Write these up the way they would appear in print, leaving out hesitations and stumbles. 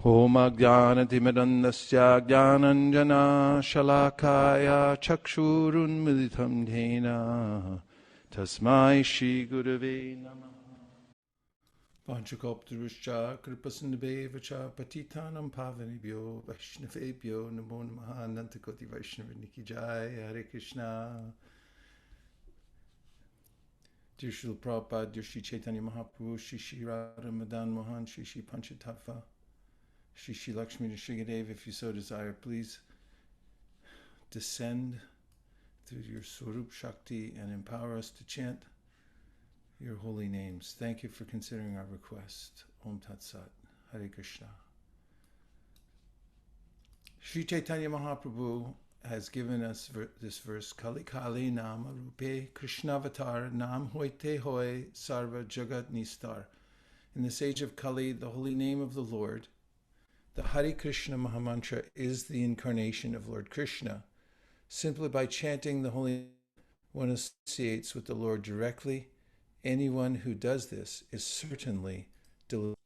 Om Ajnanatimirandasya Jnananjana Shalakaya Chakshurunmilitam Dhena Tasmai Shri Gurave Namaha. Panchakoptaruscha Kripasindhabevacha Patitanam Pavanibhyo Vaishnavebhyo Namo Namaha Nantakoti Vaishnavaniki Jai Hare Krishna. Dear Srila Prabhupada, dear Sri Chaitanya Mahaprabhu, Shri Shri Radha Madan Mohan, Shri Shri Panchatattva, Shri Shri Lakshmi Nrsimhadev, if you so desire, please descend through your Swarup Shakti and empower us to chant your holy names. Thank you for considering our request. Om Tat Sat. Hare Krishna. Shri Chaitanya Mahaprabhu has given us this verse, Kali Kali Nama Rupe Krishnavatar Nam Hoite Hoy Sarva Jagat Nistar. In this age of Kali, the holy name of the Lord, the Hare Krishna Mahamantra, is the incarnation of Lord Krishna. Simply by chanting the holy name, one associates with the Lord directly. Anyone who does this is certainly delivered.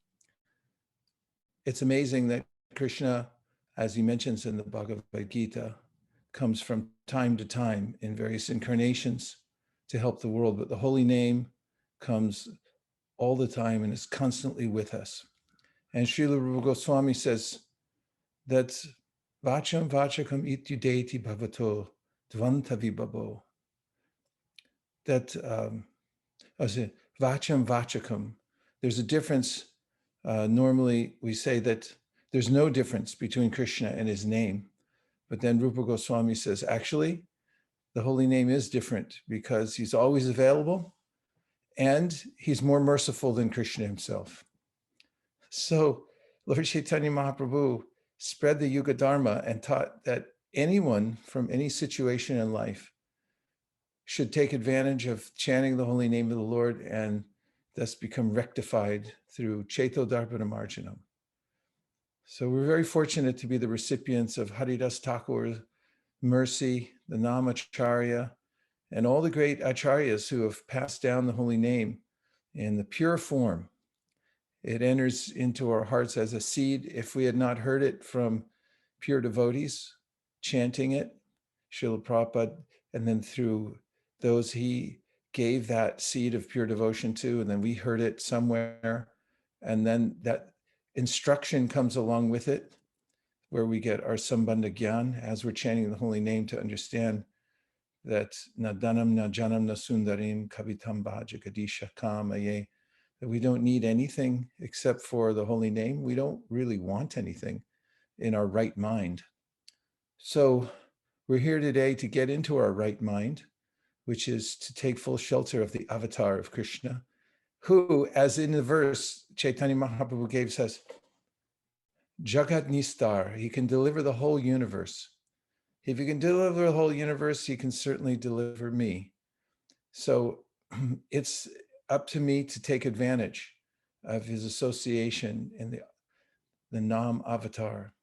It's amazing that Krishna, as he mentions in the Bhagavad Gita, comes from time to time in various incarnations to help the world, but the holy name comes all the time and is constantly with us. And Srila Rupa Goswami says that Vacham Vachakam Ityudeti Bhavato Dvantavi Babo. That Vacham Vachakam. There's a difference. Normally we say that there's no difference between Krishna and his name. But then Rupa Goswami says, actually, the holy name is different because he's always available and he's more merciful than Krishna himself. So Lord Chaitanya Mahaprabhu spread the Yuga Dharma and taught that anyone from any situation in life should take advantage of chanting the holy name of the Lord and thus become rectified through Chaito Darpana Marjanam. So we're very fortunate to be the recipients of Haridas Thakur's mercy, the Namacharya, and all the great acharyas who have passed down the holy name in the pure form. It enters into our hearts as a seed. If we had not heard it from pure devotees chanting it, Srila Prabhupada, and then through those he gave that seed of pure devotion to, and then we heard it somewhere, and then that instruction comes along with it, where we get our Sambandha Gyan as we're chanting the holy name to understand that na dhanam, na janam, na sundarim, kavitam bhaja gadisha kamaye, that we don't need anything except for the holy name. We don't really want anything in our right mind. So we're here today to get into our right mind, which is to take full shelter of the avatar of Krishna, who, as in the verse Chaitanya Mahaprabhu gave us, Jagat Nistar, he can deliver the whole universe. If he can deliver the whole universe, he can certainly deliver me. So it's up to me to take advantage of his association in the Nam avatar.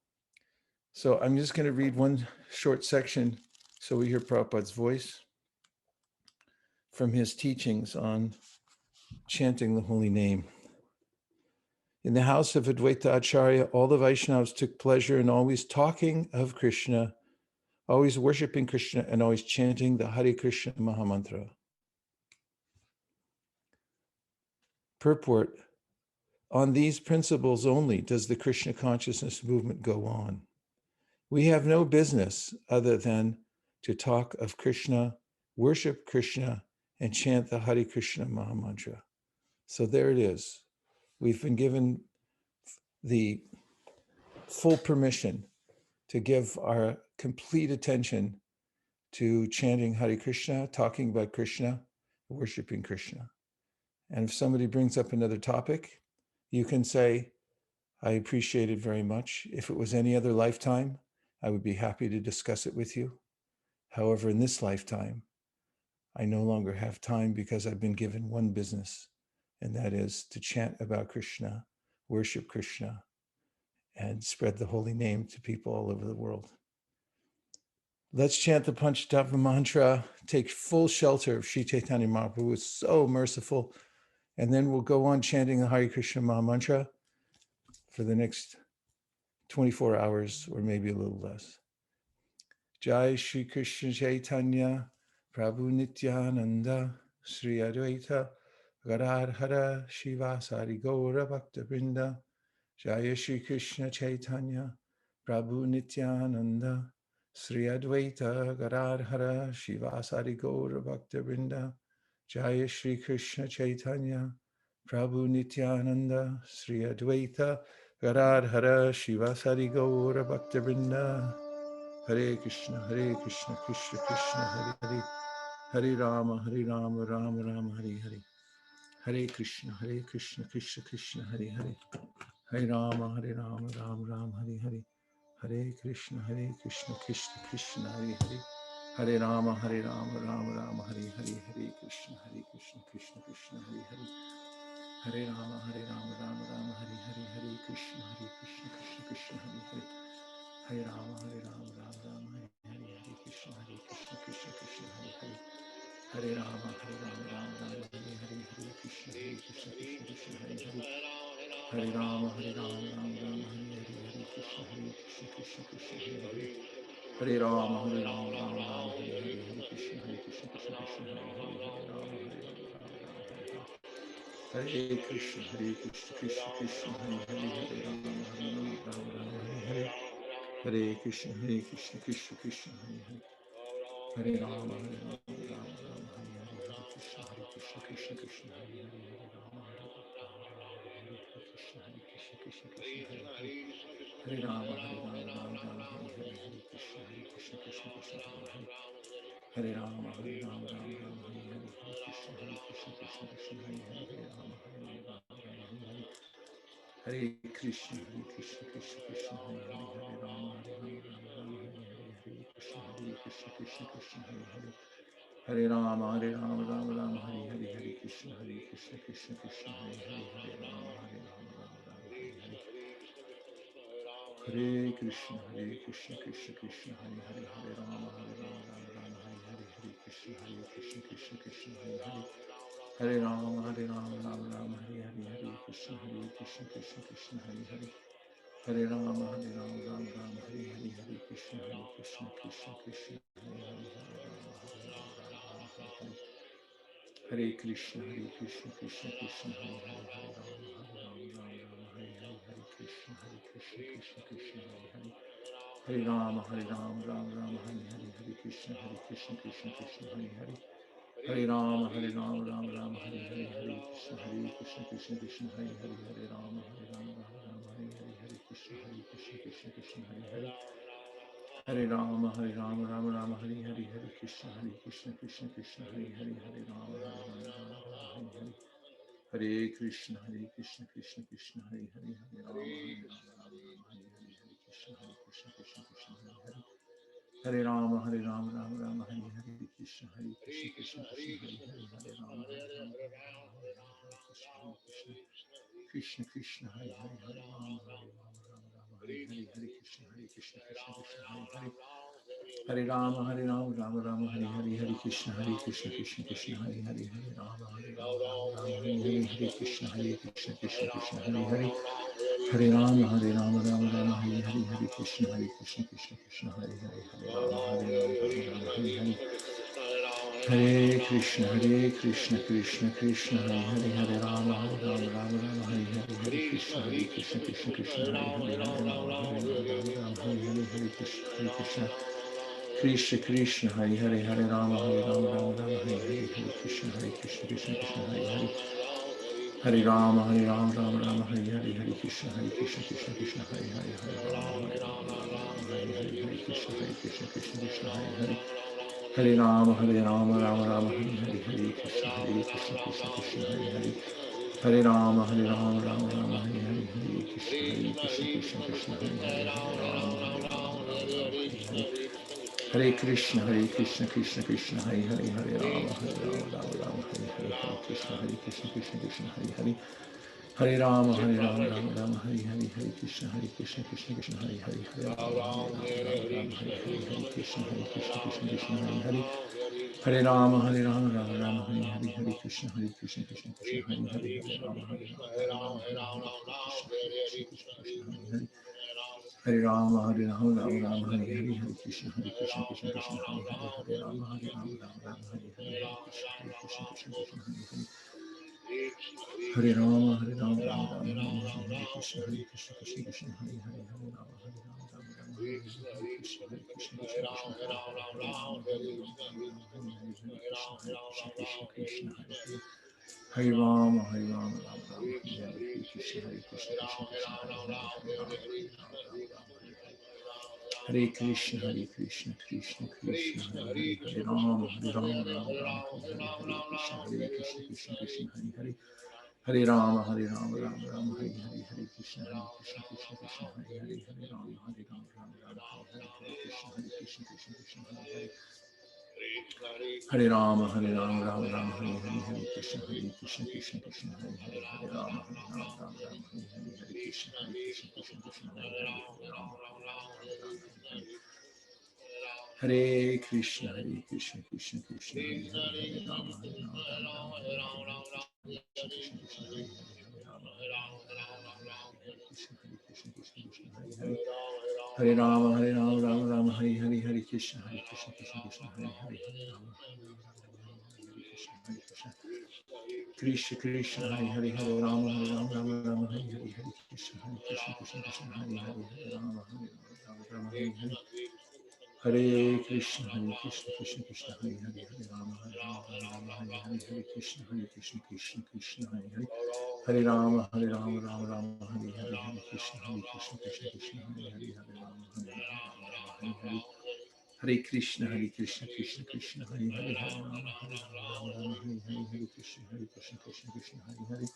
So I'm just going to read one short section so we hear Prabhupada's voice from his teachings on chanting the holy name. In the house of Advaita Acharya, all the Vaishnavas took pleasure in always talking of Krishna, always worshiping Krishna, and always chanting the Hare Krishna Mahamantra. Purport: on these principles only does the Krishna consciousness movement go on. We have no business other than to talk of Krishna, worship Krishna, and chant the Hare Krishna Mahamantra. So there it is. We've been given the full permission to give our complete attention to chanting Hare Krishna, talking about Krishna, worshiping Krishna. And if somebody brings up another topic, you can say, I appreciate it very much. If it was any other lifetime, I would be happy to discuss it with you. However, in this lifetime, I no longer have time because I've been given one business, and that is to chant about Krishna, worship Krishna, and spread the holy name to people all over the world. Let's chant the Panchatattva mantra, take full shelter of Sri Chaitanya Mahaprabhu, who is so merciful, and then we'll go on chanting the Hare Krishna Mahamantra for the next 24 hours or maybe a little less. Jai Shri Krishna Chaitanya Prabhu Nityananda Sri Advaita Gadadhara Shivasari Gaura Bhakta Vrinda Jai Shri Krishna Chaitanya Prabhu Nityananda Sri Advaita Gadadhara Shivasari Gaura Bhakta Vrinda Jai Shri Krishna Chaitanya Prabhu Nityananda Sri Advaita Gadadhara Shivasari Gaura Bhakta Vrinda Hare Krishna, Krishna Krishna, Hare Hare, Hare Rama, Rama Rama, Hare Hare. Hare Krishna, Krishna Krishna, Hare Hare. Hare Rama, Rama Rama, Hare Hare. Hare Krishna, Krishna Krishna, Hare Hare. Hare Rama, Rama Rama, Hare Hare. Hare Krishna, Krishna Krishna, Hare Hare. Hare Rama, Rama Rama, Hare Hare. Hare Krishna, Krishna Krishna, Hare Hare. Hare Rama, Rama Rama, Hare Hare. Hare Krishna, Krishna Krishna, Hare Hare. Hare Rama, Rama Rama, Hare Hare. Hare Krishna, Krishna Krishna, Hare Hare. Hare Rama, Rama Rama, Hare Hare. Hare Krishna, Krishna Krishna, Hare Hare. Hare Rama, Rama, Hare Hare. Hare Krishna, Krishna Krishna, Hare Hare. Hare Rama, Rama, Hare Hare. Hare Krishna, Krishna Krishna, Hare Hare. Hare Rama, Rama, Hare Hare. Hare Krishna, Krishna Krishna, Hare Hare. Hare Rama, Rama, Hare Hare. Hare Krishna, Krishna Krishna, Hare Hare. Hare Rama, Rama, Hare Krishna, Krishna Krishna, Hare Hare. Hare Rama, Rama, Hare Hare. Hare Krishna, Krishna Krishna, Hare Hare. Hare Rama, Rama, Hare Hare. Hare Krishna, Krishna Krishna, Hare Hare. Hare Rama, Rama, Hare Hare. Hare Krishna, Krishna Krishna, Hare Hare. Hare Rama, Rama, Hare Hare. Hare Krishna, Krishna Hare Hare. Hare Rama, Rama, Hare Hare. Hare Krishna, Krishna Hare Hare. Hare Rama, Rama, Hare Hare. Hare Krishna, Krishna Hare Hare. Hare Rama, Rama, Hare Hare. Hare Krishna, Krishna Hare Hare. Hare Rama, Rama, Hare Hare. Hare Krishna, Krishna Hare Hare. Hare Rama, Rama, Hare Hare. Hare Krishna, Krishna Hare Hare. Hare Rama, Rama, Hare Hare. Hare Krishna, Krishna Hare Hare. Hare Rama, Rama, Hare Hare. Hare Krishna, Krishna Hare Hare. Hare Rama, Rama, Hare Hare. Hare Krishna, Krishna Hare Hare. Hare Rama, Rama, Hare Hare. Hare Krishna, Krishna Hare Hare. Hare Rama, Rama, Hare Hare. Hare Krishna, Krishna Hare Hare. Hare Rama, Rama, Hare Hare. Hare Krishna, Krishna Hare Hare. Hare Rama, Rama, Hare Hare. Hare Krishna, Krishna Hare Hare. Hare Rama, Rama, Hare Hare. Hare Krishna, Krishna Hare Hare. Hare Rama, Rama, Hare Hare. Krishna, Krishna Hare Hare. Hare Rama, Hare Krishna, Krishna Hare Hare. Hare Rama, Rama, Hare Hare. Hare Krishna, Krishna Hare Hare. Hare Rama, Rama, Hare Hare. Hare Krishna, Krishna Hare Hare. Hare Rama, Rama, Hare Hare. Hare Krishna, Krishna Hare Hare. Hare Rama, Rama, Hare Hare. Hare Krishna, Krishna Hare Hare. Hare Rama, Rama, Hare Hare. Hare Krishna, Krishna Krishna Hare Hare. Hare Rama, Rama, Hare Hare. Hare Krishna, Krishna Hare Hare. Hare Rama, Rama, Hare Hare. Hare Krishna, Krishna Hare Hare. Hare Rama, Rama, Hare Hare. Hare Krishna, Krishna Hare Hare. Hare Rama, Rama, Hare Hare. Hare Krishna, Krishna Hare Hare. Hare Rama, Rama, Hare Hare. Hare Krishna, Krishna Hare Hare. Hare Rama, Rama, Hare Hare. Hare Krishna, Krishna Hare Hare. Hare Rama, Rama, Hare Hare. Hare Krishna, Krishna Hare Hare. Hare Rama, Rama, Hare Hare. Hare Krishna, Krishna Hare Hare. Hare Rama, Rama, Hare Hare. Hare Krishna, Krishna Hare Hare. Hare Rama, Rama, Hare Hare. Hare Krishna, Krishna Hare Hare. Hare Rama, Rama, Hare Hare. Hare Krishna, Krishna Hare Hare. Hare Rama, Rama, Hare Hare. Hare Krishna, Krishna Hare Hare. Hare Rama, Rama, Hare Hare. Hare Krishna, Krishna Hare Hare. Hare Rama, Hare Rama, Rama Rama, Hare Hare, Hare Krishna, Krishna Krishna, Hare Hare, Hare Rama, Hare Rama, Rama Rama, Hare Hare, Hare Krishna, Krishna Krishna, Hare Hare. Hare Rama, Hare Rama, Rama Rama, Hare Hare, Hare Krishna, Krishna Krishna, Hare Hare, Hare Rama, Hare Rama, Rama Rama, Hare Hare, Krishna, Krishna Krishna, Hare Hare, Hare Rama, Hare Rama, Rama Rama, Hare Hare, Hare Krishna, Krishna Krishna, Hare Hare. Hare Rama, Hare Rama, Rama Rama, Hare Hare, Hare Krishna, Krishna Krishna, Hare Hare, Hare Rama, Hare Rama, Rama Rama, Hare Hare. Hare Krishna, Krishna Krishna, Hare Hare, Hare Rama, Hare Rama, Rama Rama, Hare Hare, Hare Krishna, Krishna Krishna, Hare Hare. Hare Rama, Hare Rama, Rama Rama, Hare Hare, Hare Krishna, Krishna Krishna, Hare Hare, Hare Rama, Hare Rama, Rama Rama, Hare Hare, Hare Krishna, Krishna, Hare Hare. Hare Rama, Hare Rama, Rama Rama, Hare Hare, Hare Krishna, Krishna Krishna, Hare Hare, Hare Rama, Hare Rama, Rama Rama, Hare Hare, Hare Krishna, Krishna, Hare Hare, Hare Rama, Hare Rama, Rama Rama, Hare Hare. Hare Krishna, Krishna Krishna, Hare Hare, Hare Rama, Hare Rama, Rama Rama, Hare Hare, Hare Krishna, Krishna Krishna, Hare Hare, Hare Rama, Hare Rama, Rama Rama, Hare Hare, Hare Krishna, Krishna, Hare Hare. Hare Rama, Hare Rama, Rama Rama, Hare Hare, Hare Krishna, Krishna, Hare Hare, Hare Rama, Hare Rama, Rama Rama, Hare Krishna, Krishna, Krishna, Hare Hare, Hare Rama, Hare Rama, Rama Rama, Hare Hare, Hare Krishna, Krishna, Hare Hare, Hare Rama, Hare Rama, Rama Rama, Hare Hare. Hare Krishna, Krishna Krishna, Hare Hare, Hare Rama, Hare Rama, Rama Rama, Hare Hare, Hare Krishna, Krishna Krishna, Hare Hare. Hare Rama, Hare Rama, Rama Rama, Hare Hare, Hare Krishna, Krishna Krishna, Hare Hare, Hare Rama, Hare Rama, Rama Rama, Hare Hare. Hare Krishna, Krishna Krishna, Hare Hare, Hare Rama, Hare Rama, Rama Rama, Hare Hare, Hare Krishna, Krishna, Hare Hare.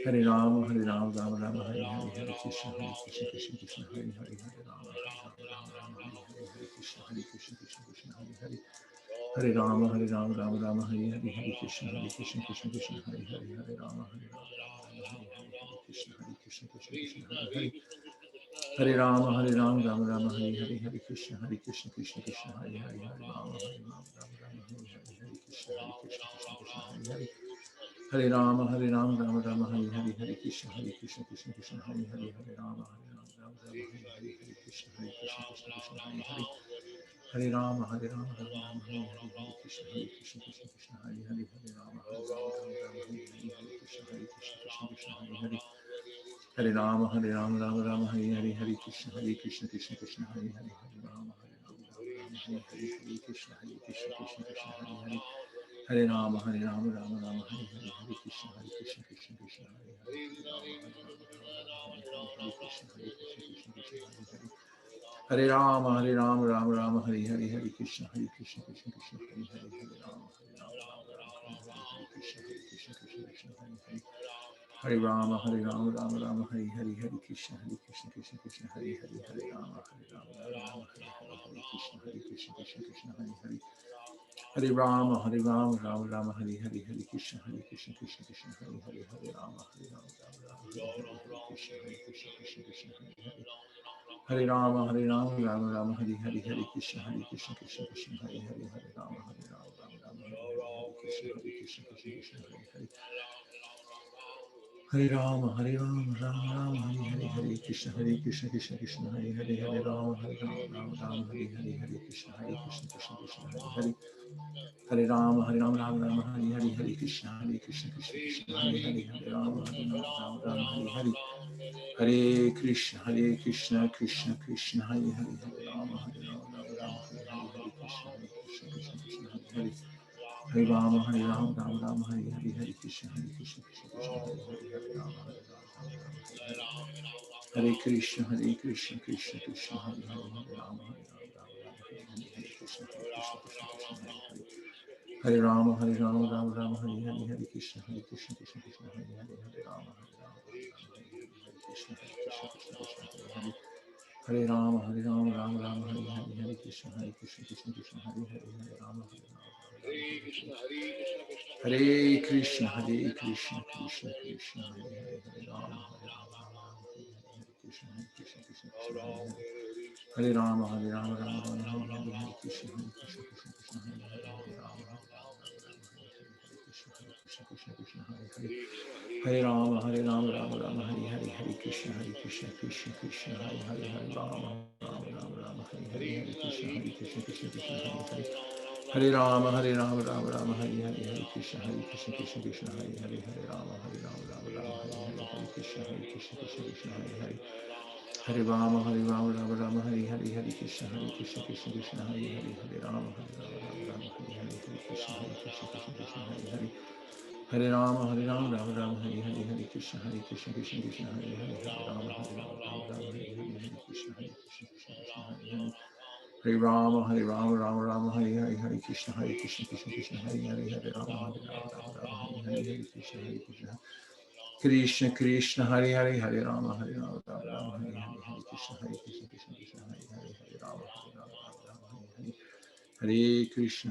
Hare Rama, Hare Rama, Rama Rama, Hare Hare, Hare Krishna, Krishna, Hare Hare, Hare Rama, Hare Rama, Rama Rama, Hare Hare, Hare Krishna, Krishna, Hare Hare. Hare Rama, Hare Rama, Rama Rama, Hare Hare, Hare Krishna, Krishna, Hare Hare, Hare Rama, Hare Rama, Rama Rama, Hare Hare, Hare Krishna, Krishna, Hare Hare. Hare Rama, Hare Rama, Rama Rama, Hare Hare, Hare Krishna, Krishna, Hare Hare, Hare Rama, Hare Rama, Rama Rama, Hare Hare, Hare Krishna, Krishna, Hare Hare. Hare Rama, Hare Rama, Rama Rama, Hare Hare, Hare Krishna, Krishna, Hare Hare, Hare Rama, Hare Rama, Rama Rama, Hare Hare, Hare Krishna, Krishna, Hare Hare. Hare Rama, Hare Rama, Rama Rama, Hare Hare, Hare Krishna, Krishna, Hare Hare, Hare Rama, Hare Rama, Rama Rama, Hare Hare, Hare Krishna, Krishna, Hare Hare. Hare Rama, Hare Rama, Rama Rama, Hare Hare, Hare Krishna, Krishna, Hare Hare, Hare Rama, Hare Rama, Rama Rama, Hare Hare, Hare Krishna, Krishna, Hare Hare. Hare Rama, Hare Rama, Rama Rama, Hare Hare, Hare Krishna, Krishna, Hare Hare, Hare Rama, Hare Rama, Rama Rama, Hare Hare, Hare Krishna, Hare Hare. Hare Rama, Hare Rama, Rama Rama, Hare Hare, Hare Krishna, Krishna, Hare Hare, Hare Rama, Hare Rama, Rama Rama, Hare Hare, Hare Krishna, Hare Hare. Hare Rama, Hare Rama, Rama Rama, Hare Hare, Hare Krishna, Krishna, Hare Hare, Hare Rama, Hare Rama, Rama Rama, Hare Hare, Hare Krishna, Krishna, Hare Hare. Hare Rama, Hare Rama, Rama Rama, Hare Hare, Hare Krishna, Krishna, Hare Hare, Hare Rama, Hare Rama, Rama Rama, Hare Hare, Hare Krishna, Krishna, Hare Hare. Hare Rama, Hare Rama, Rama Rama, Hare Hare, Hare Krishna, Krishna, Hare Hare, Hare Rama, Hare Rama, Rama Rama, Hare Hare, Hare Krishna, Krishna, Hare Hare. Hare Rama, Hare Rama, Rama Rama, Hare Hare, Hare Krishna, Krishna, Hare Hare, Hare Rama, Hare Rama, Rama Rama, Hare Hare, Hare Krishna, Krishna, Hare Hare. Hare Rama, Hare Rama, Rama Rama, Hare Hare, Hare Krishna, Krishna, Hare Hare, Hare Rama, Hare Rama, Rama Rama, Hare Hare. Hare Krishna, Krishna Krishna, Hare Hare, Hare Rama, Hare Rama, Rama Rama, Hare Hare, Hare Krishna, Krishna, Hare Hare. Hare Rama, Hare Rama, Rama Rama, Hare Hare, Hare Krishna, Hare Hare, Hare Rama, Hare Rama, Rama Rama, Hare Hare. Hare Krishna, Krishna, Hare Hare, Hare Rama, Hare Rama, Rama Rama, Hare Hare, Hare Krishna, Hare Hare. Hare Rama, Hare Rama, Rama Rama, Hare Hare, Hare Krishna, Krishna, Hare Hare, Hare Rama, Hare Rama, Rama Rama, Hare Hare, Hare Krishna, Hare Hare. Hare Rama, Hare Rama, Rama Rama, Hare Hare, Hare Krishna, Krishna, Hare Hare, Hare Rama, Hare Rama, Rama Rama, Hare Hare. Hare Krishna, Krishna, Hare Hare, Hare Rama, Hare Rama, Rama Rama, Hare Hare, Hare Krishna, Hare Hare. Hare Rama, Hare Rama, Rama Rama, Hare Hare, Hare Krishna, Krishna, Hare Hare, Hare Rama, Hare Rama, Rama Rama, Hare Hare, Hare Krishna, Krishna, Hare Hare. Hare Rama, Hare Rama, Rama Rama, Hare Hare, Hare Krishna, Krishna Krishna, Hare Hare, Hare Rama, Rama Rama, Rama Hare Hare, Hare Krishna, Krishna Krishna, Hare Hare. Hare Rama, Hare Rama, Rama Rama, Hare Hare, Hare Krishna, Krishna Krishna, Hare Hare, Hare Rama, Rama Rama, Hare Hare, Hare Krishna, Krishna Krishna, Hare Hare. Hare Rama, Hare Rama, Rama Rama, Hare Hare, Hare Krishna, Krishna Krishna, Hare Hare, Hare Rama, Rama Rama, Hare Hare, Hare Krishna, Krishna, Hare Hare. Hare Rama, Hare Rama, Rama Rama, Hare Hare, Hare Krishna, Krishna Krishna, Hare Hare, Hare Rama, Rama Rama, Hare Hare, Hare Krishna, Krishna, Hare Hare. Hare Rama, Hare Rama, Rama Rama, Hare Hare, Hare Krishna, Krishna, Hare Hare, Hare Rama, Rama Rama, Hare Hare, Hare Krishna, Krishna Krishna, Hare Hare, Hare Rama, Rama Rama, Hare Hare, Hare Krishna, Krishna, Hare Hare, Hare Rama, Rama, Hare Hare. Hare Krishna,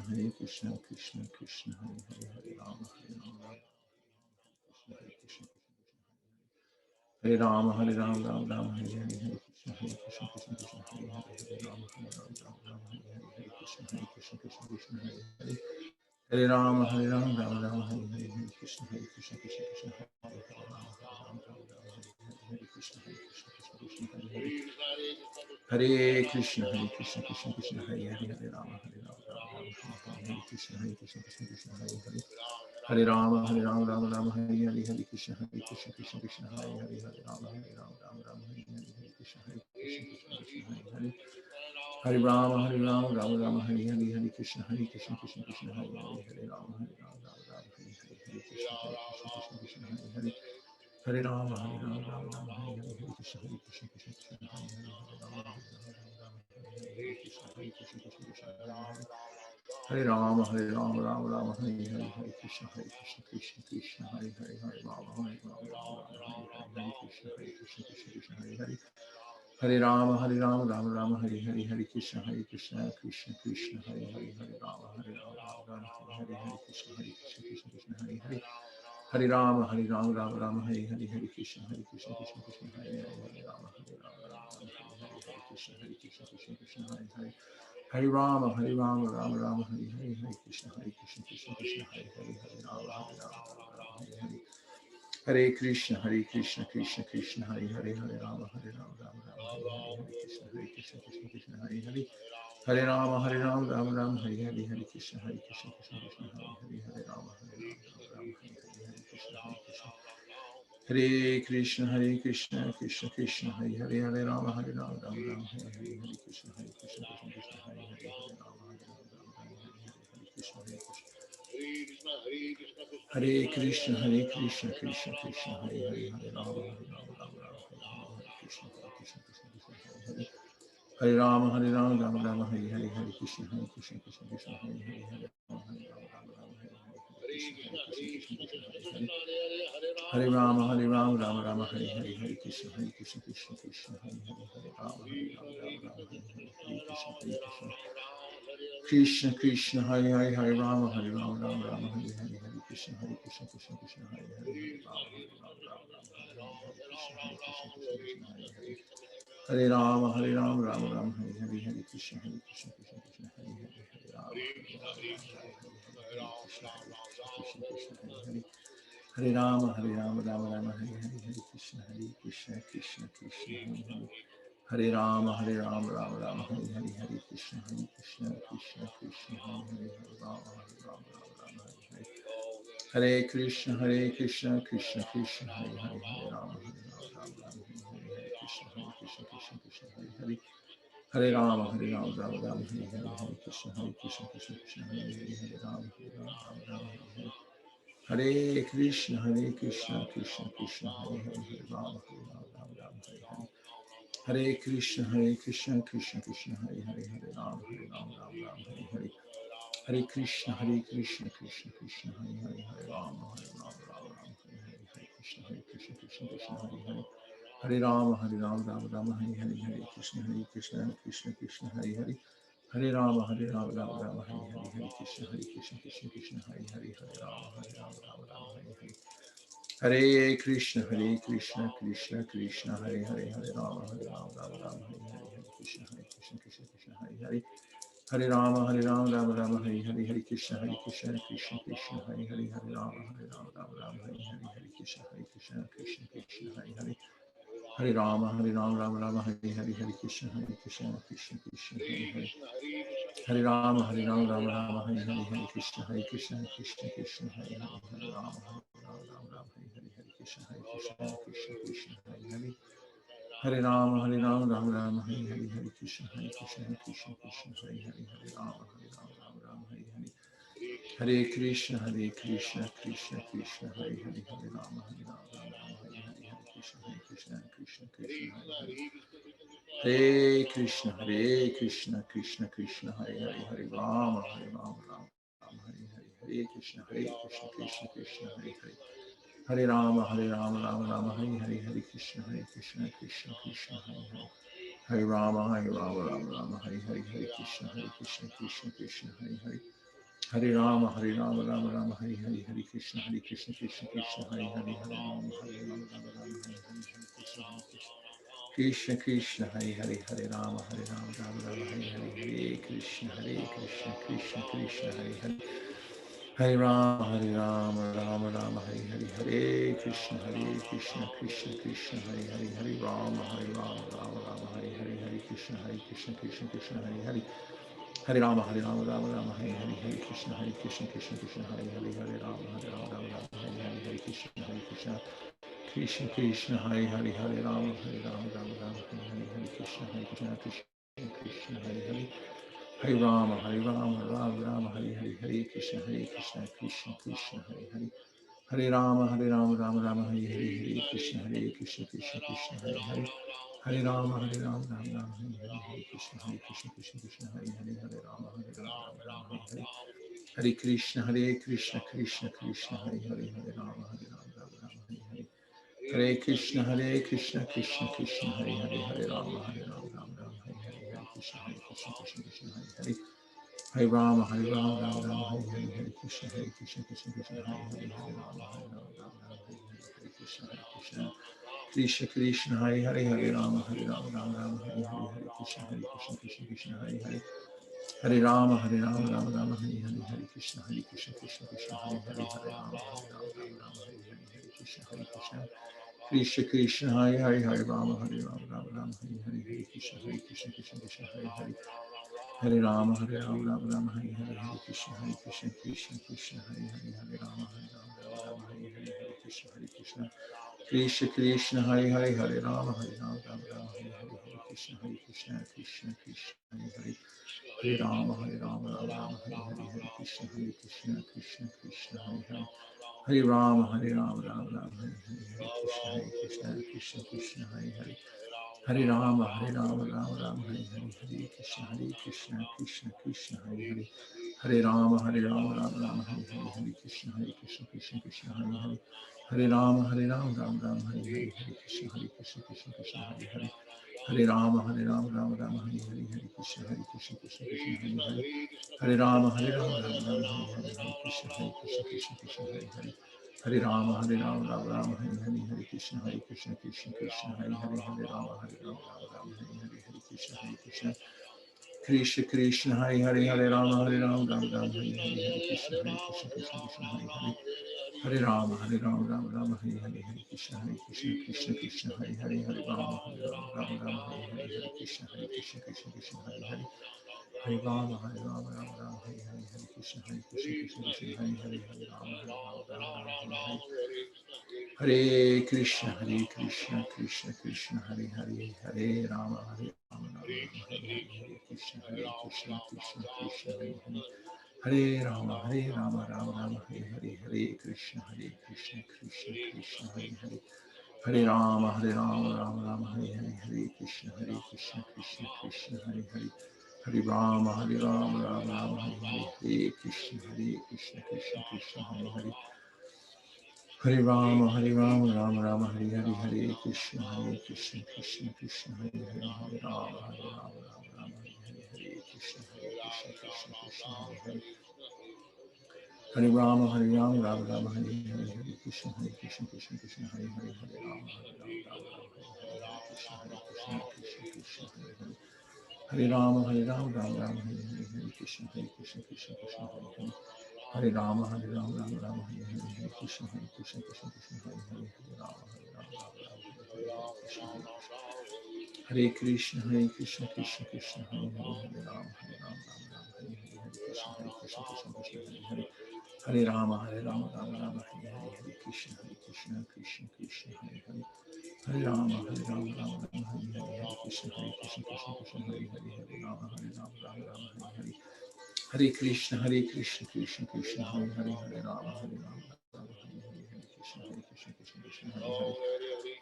Krishna Krishna, Hare Hare, Hare Rama, Rama, Hare Krishna, Hare Rama, Rama Rama, Hare Hare, Hare Krishna, Krishna, Hare Hare, Hare Rama, Rama, Hare Hare, Hare Krishna, Krishna, Hare Hare. Hare Rama, Rama Rama, Hare Hare, Hare Krishna, Krishna, Hare Hare, Rama, Hare Krishna, Krishna, Hare Hare. Hare Krishna, Krishna Krishna, Hare Hare, Hare Rama, Rama, Hare Krishna, Krishna, Hare Hare. Hare Rama, Rama Rama, Hare Hare, Hare Krishna, Krishna, Hare Hare, Hare Rama, Rama, Hare Hare, Hare Krishna, Krishna, Hare Hare. Hare Rama, Rama Rama, Hare Hare, Hare Krishna, Krishna, Hare Hare, Hare Rama, Rama, Hare Hare, Hare Krishna, Krishna, Hare Hare. Hare Rama, Rama Rama, Hare Hare, Hare Krishna, Krishna, Hare Hare, Hare Rama, Hare Krishna, Krishna, Hare Hare. Hare Rama, Rama Rama, Hare Hare, Hare Krishna, Krishna, Hare Hare, Hare Rama, Rama, Hare Krishna, Krishna, Hare Hare. Hare Rama, Rama Rama, Hare Hare, Hare Krishna, Krishna, Krishna, Hare Hare, Hare Rama, Rama, Hare Hare, Hare Krishna, Krishna, Hare Hare. Hare Rama, Rama Rama, Hare Hare, Hare Krishna, Krishna, Hare Hare, Hare Rama, Rama, Hare Hare, Hare Krishna, Krishna, Hare Hare. Hare Rama, Rama Rama, Hare Hare, Hare Krishna, Krishna, Hare Hare, Hare Rama, Rama, Hare Hare. Hare Krishna, Krishna, Krishna, Hare Hare, Hare Rama, Rama, Hare Hare, Hare Krishna, Krishna, Hare Hare. Hare Rama, Rama Rama, Hare Hare, Hare Krishna, Krishna, Hare Hare, Hare Rama, Rama, Hare Hare, Krishna. Hare Krishna, Krishna, Krishna, Hare Hare, Hare Rama, Rama, Hare Hare, Hare Krishna, Krishna, Hare Hare, Hare Rama, Rama, Hare Hare, Hare Krishna, Hare Krishna, Krishna, Krishna, Hare Hare, Hare Rama, Rama, Hare Krishna, Hare Hare. Hare Rama, Rama, Hare Hare, Hare Krishna, Krishna, Hare Hare, Hare Rama, Rama, Hare Hare. Hare Rama, Rama Rama, Hare Hare, Hare Krishna, Krishna, Hare Hare, Hare Rama, Rama, Hare Hare, Hare Krishna. Krishna, Krishna, Hare Hare, Hare Rama, Rama, Hare Hare, Hare Krishna, Krishna, Hare Hare, Hare Rama, Hare Krishna, Hare Hare. Hare Rama, Rama Rama, Hare Hare, Hare Krishna, Krishna, Hare Hare, Hare Rama, Hare Krishna, Hare Hare. Hare Rama, Rama Rama, Hare Hare, Hare Krishna, Krishna, Hare Hare. Hare Rama, Rama Rama, Hare Hare, Hare Krishna, Krishna, Hare Hare, Hare Rama, Rama Rama, Hare Hare. Hare Krishna, Krishna, Krishna, Hare Hare, Hare Rama, Rama Rama, Hare Hare, Hare Krishna, Krishna, Hare Hare. Hare Rama, Rama Rama, Hare Hare, Hare Krishna, Krishna, Hare Hare, Hare Rama, Rama, Hare Hare. Hare Krishna, Krishna, Krishna, Hare Hare, Hare Rama, Rama, Hare Hare. Hare Krishna, Krishna, Krishna, Hare Hare, Hare Rama, Rama, Hare Hare. Hare Krishna, Krishna, Krishna, Hare Hare, Hare Rama, Rama, Hare Hare, Hare Krishna, Krishna, Hare Hare. Hare Rama, Rama, Hare Hare, Hare Krishna, Krishna, Hare Hare. Hare Rama, Rama, Hare Hare, Hare Krishna, Krishna, Hare Hare, Hare Rama, Rama, Hare Hare. Hare Krishna, Krishna, Krishna, Hare Hare, Hare Rama, Rama, Hare Hare, Hare Krishna, Krishna, Hare Hare. Hare Rama, Rama Rama, Hare Krishna, Krishna Krishna, Hare Rama, Rama Rama, Hare Krishna, Krishna Krishna, Hare Rama, Rama Rama, Hare Krishna, Krishna Krishna, Hare Rama, Rama Rama, Hare Krishna, Krishna Krishna, Hare Rama, Rama Rama, Hare Krishna, Krishna Krishna, Hare Rama, Rama Rama, Hare Krishna, Krishna Krishna, Hare Rama, Rama Rama, Hare Krishna, Krishna Krishna, Hare Rama, Rama Rama, Hare Krishna, Krishna Krishna, Hare Krishna, Krishna Krishna, Hare Rama, Rama Rama, Hare Krishna, Krishna Krishna, Hare Rama, Rama Rama, Hare Krishna, Krishna Krishna, Hare Rama, Rama Rama, Hare Krishna, Krishna Krishna, Hare Rama, Rama Rama, Hare Krishna, Krishna Krishna, Hare Rama, Rama Rama, Krishna Krishna, Hare Rama, Rama Rama, Hare Krishna, Krishna Krishna, Hare Rama, Rama Rama, Hare Krishna, Krishna Krishna, Hare Rama, Rama Rama, Hare Krishna, Krishna, Hare Rama, Rama Rama, Hare Krishna, Krishna Krishna, Hare Rama, Rama Rama, Hare Krishna, Krishna Krishna, Hare Rama, Rama Rama, Hare Krishna, Krishna Krishna, Hare Rama, Rama Rama, Hare Krishna, Krishna Krishna, Hare Rama, Rama Rama, Hare Krishna, Krishna Krishna, Hare Rama, Rama Rama, Hare Krishna, Krishna Krishna, Hare Rama, Rama Rama, Hare Krishna, Krishna Krishna, Hare Rama, Rama Rama, Hare Krishna, Krishna Krishna, Hare Rama, Rama Rama, Hare Krishna, Krishna Hare Hare Rama, Rama Rama, Hare Krishna, Krishna, Hare Rama, Hare Krishna, Krishna Krishna, Hare Rama, Rama Rama, Hare Krishna, Krishna, Hare Rama, Rama Rama, Hare Krishna, Krishna, Hare Rama, Rama Hare Krishna, Krishna, Hare Rama, Rama Hare Krishna, Krishna, Hare Rama, Rama Rama, Hare Krishna, Krishna, Hare Rama, Rama Hare Krishna, Krishna, Hare Rama, Rama Hare Krishna, Krishna, Hare Rama, Rama Hare Krishna, Krishna, Hare Rama, Rama Hare Krishna, Hare Rama, Rama Hare Krishna, Krishna, Hare Rama, Rama Hare Krishna, Krishna, Hare Rama, Rama Hare Krishna, Krishna, Hare Rama, Rama Hare Krishna, Krishna, Hare Rama, Rama Krishna, Krishna, Hare Rama, Rama Hare Krishna, Krishna, Hare Rama, Rama Hare Krishna, Krishna, Hare Rama, Rama Hare Krishna, Krishna, Hare Rama, Rama Hare Krishna, Krishna, Hare Rama, Rama Hare Krishna, Krishna, Hare Rama, Rama Hare Krishna, Krishna, Hare Rama, Rama Hare Krishna, Krishna Krishna, Hare Rama, Rama Hare Krishna, Krishna, Hare Rama, Rama Rama, Hare Krishna, Krishna, Hare Rama, Rama Hare Krishna, Krishna, Hare Rama, Rama Hare Krishna, Krishna, Hare Rama, Rama Rama, Hare Krishna, Krishna, Hare Rama, Rama Hare Krishna, Krishna, Hare Rama, Rama Hare Krishna, Krishna, Hare Rama, Krishna, Hare Rama, Rama Hare Krishna, Krishna Krishna, Hare Rama, Hare Rama, Rama Rama, Hare Hare, Hare Krishna, Krishna Krishna, Hare Hare, Hare Rama, Hare Rama, Rama Rama, Hare Hare, Hare Krishna, Hare Krishna, Hare Krishna, Krishna Krishna, Hare Hare, Hare Rama, Hare Rama, Rama Rama, Hare Hare, Hare Krishna, Krishna Krishna, Hare Hare, Hare Rama, Hare Rama, Rama Rama, Hare Hare, Hare Krishna, Krishna Krishna, Hare Hare, Hare Rama, Hare Rama, Rama Rama, Hare Hare, Hare Krishna, Krishna Krishna, Hare Hare,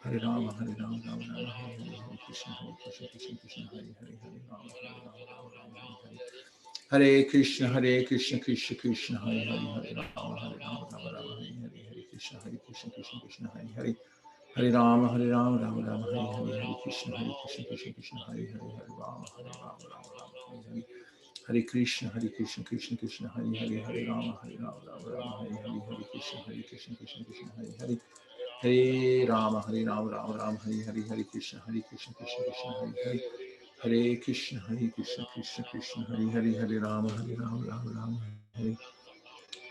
Hare Rama, Hare Rama, Rama Rama, Hare Hare, Hare Krishna, Krishna Krishna, Hare Hare, Hare Rama, Hare Rama, Rama Rama, Hare Hare, Hare Krishna, Krishna Krishna, Hare Hare, Hare Rama, Hare Rama, Rama Rama, Hare Hare, Hare Krishna, Krishna, Hare Hare, Hare Rama, Hare Rama, Rama Rama, Hare Hare, Hare Krishna, Krishna Krishna, Hare Hare, Hare Rama, Hare Rama, Rama Rama, Hare Hare, Hare Krishna, Krishna, Hare Hare, Hare Rama, Rama Rama, Hare Hare, Hare Krishna, Krishna, Hare Hare, Hare Rama, Rama Rama, Hare Hare, Hare Krishna, Krishna, Hare Hare, Hare Rama, Rama Rama, Hare Hare, Hare Krishna, Krishna, Hare Hare, Hare Rama, Rama Rama, Hare Hare,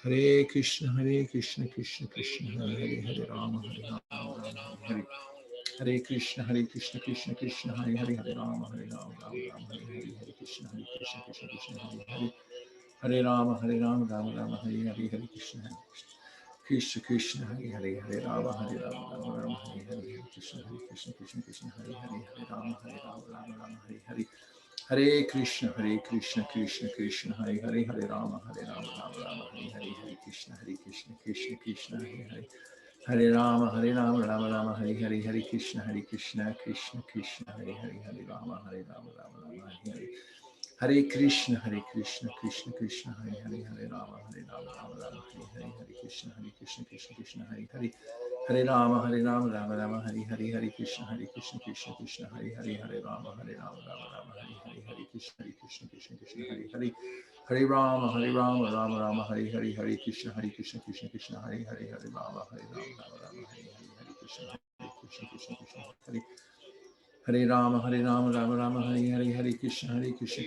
Hare Krishna, Krishna, Hare Hare, Hare Krishna, Krishna, Hare Hare, Hare Rama, Rama Rama, Hare Hare Krishna, Krishna, Hare Hare, Hare Rama, Rama Rama, Hare Hare Krishna, Krishna, Hare Hare, Hare Rama, Rama Rama, Hare Hare, Hare Krishna, Krishna, Hare Hare, Hare Rama, Rama Rama, Hare Hare, Hare Krishna, Krishna, Hare Hare, Hare Rama, Rama Rama, Hare Hare, Hare Krishna, Krishna, Hare Hare, Hare Rama, Rama Rama, Hare Hare, Hare Krishna, Krishna, Hare Hare, Hare Rama, Rama Rama, Hare Hare, Hare Krishna, Krishna, Hare Hare, Hare Rama, Rama Rama, Hare Hare, Hare Krishna, Krishna, Hare Hare, Hare Rama, Rama Rama, Hare Hare, Hare Krishna, Krishna, Hare Hare, Hare Rama, Rama Rama, Hare Hare, Hare Krishna, Krishna, Hare Hare, Hare Rama, Rama Rama, Hare Hare, Hare Krishna, Krishna, Hare Hare, Hare Rama, Rama Rama, Hare Hare, Hare Krishna, Hare Hare, Hare Rama, Rama Rama, Hare Hare, Hare Krishna, Krishna, Hare Hare, Hare Rama, Rama Rama, Hare Hare, Hare Krishna, Krishna, Hare Hare Rama, Rama Rama, Hare Hare, Hare Krishna, Krishna, Hare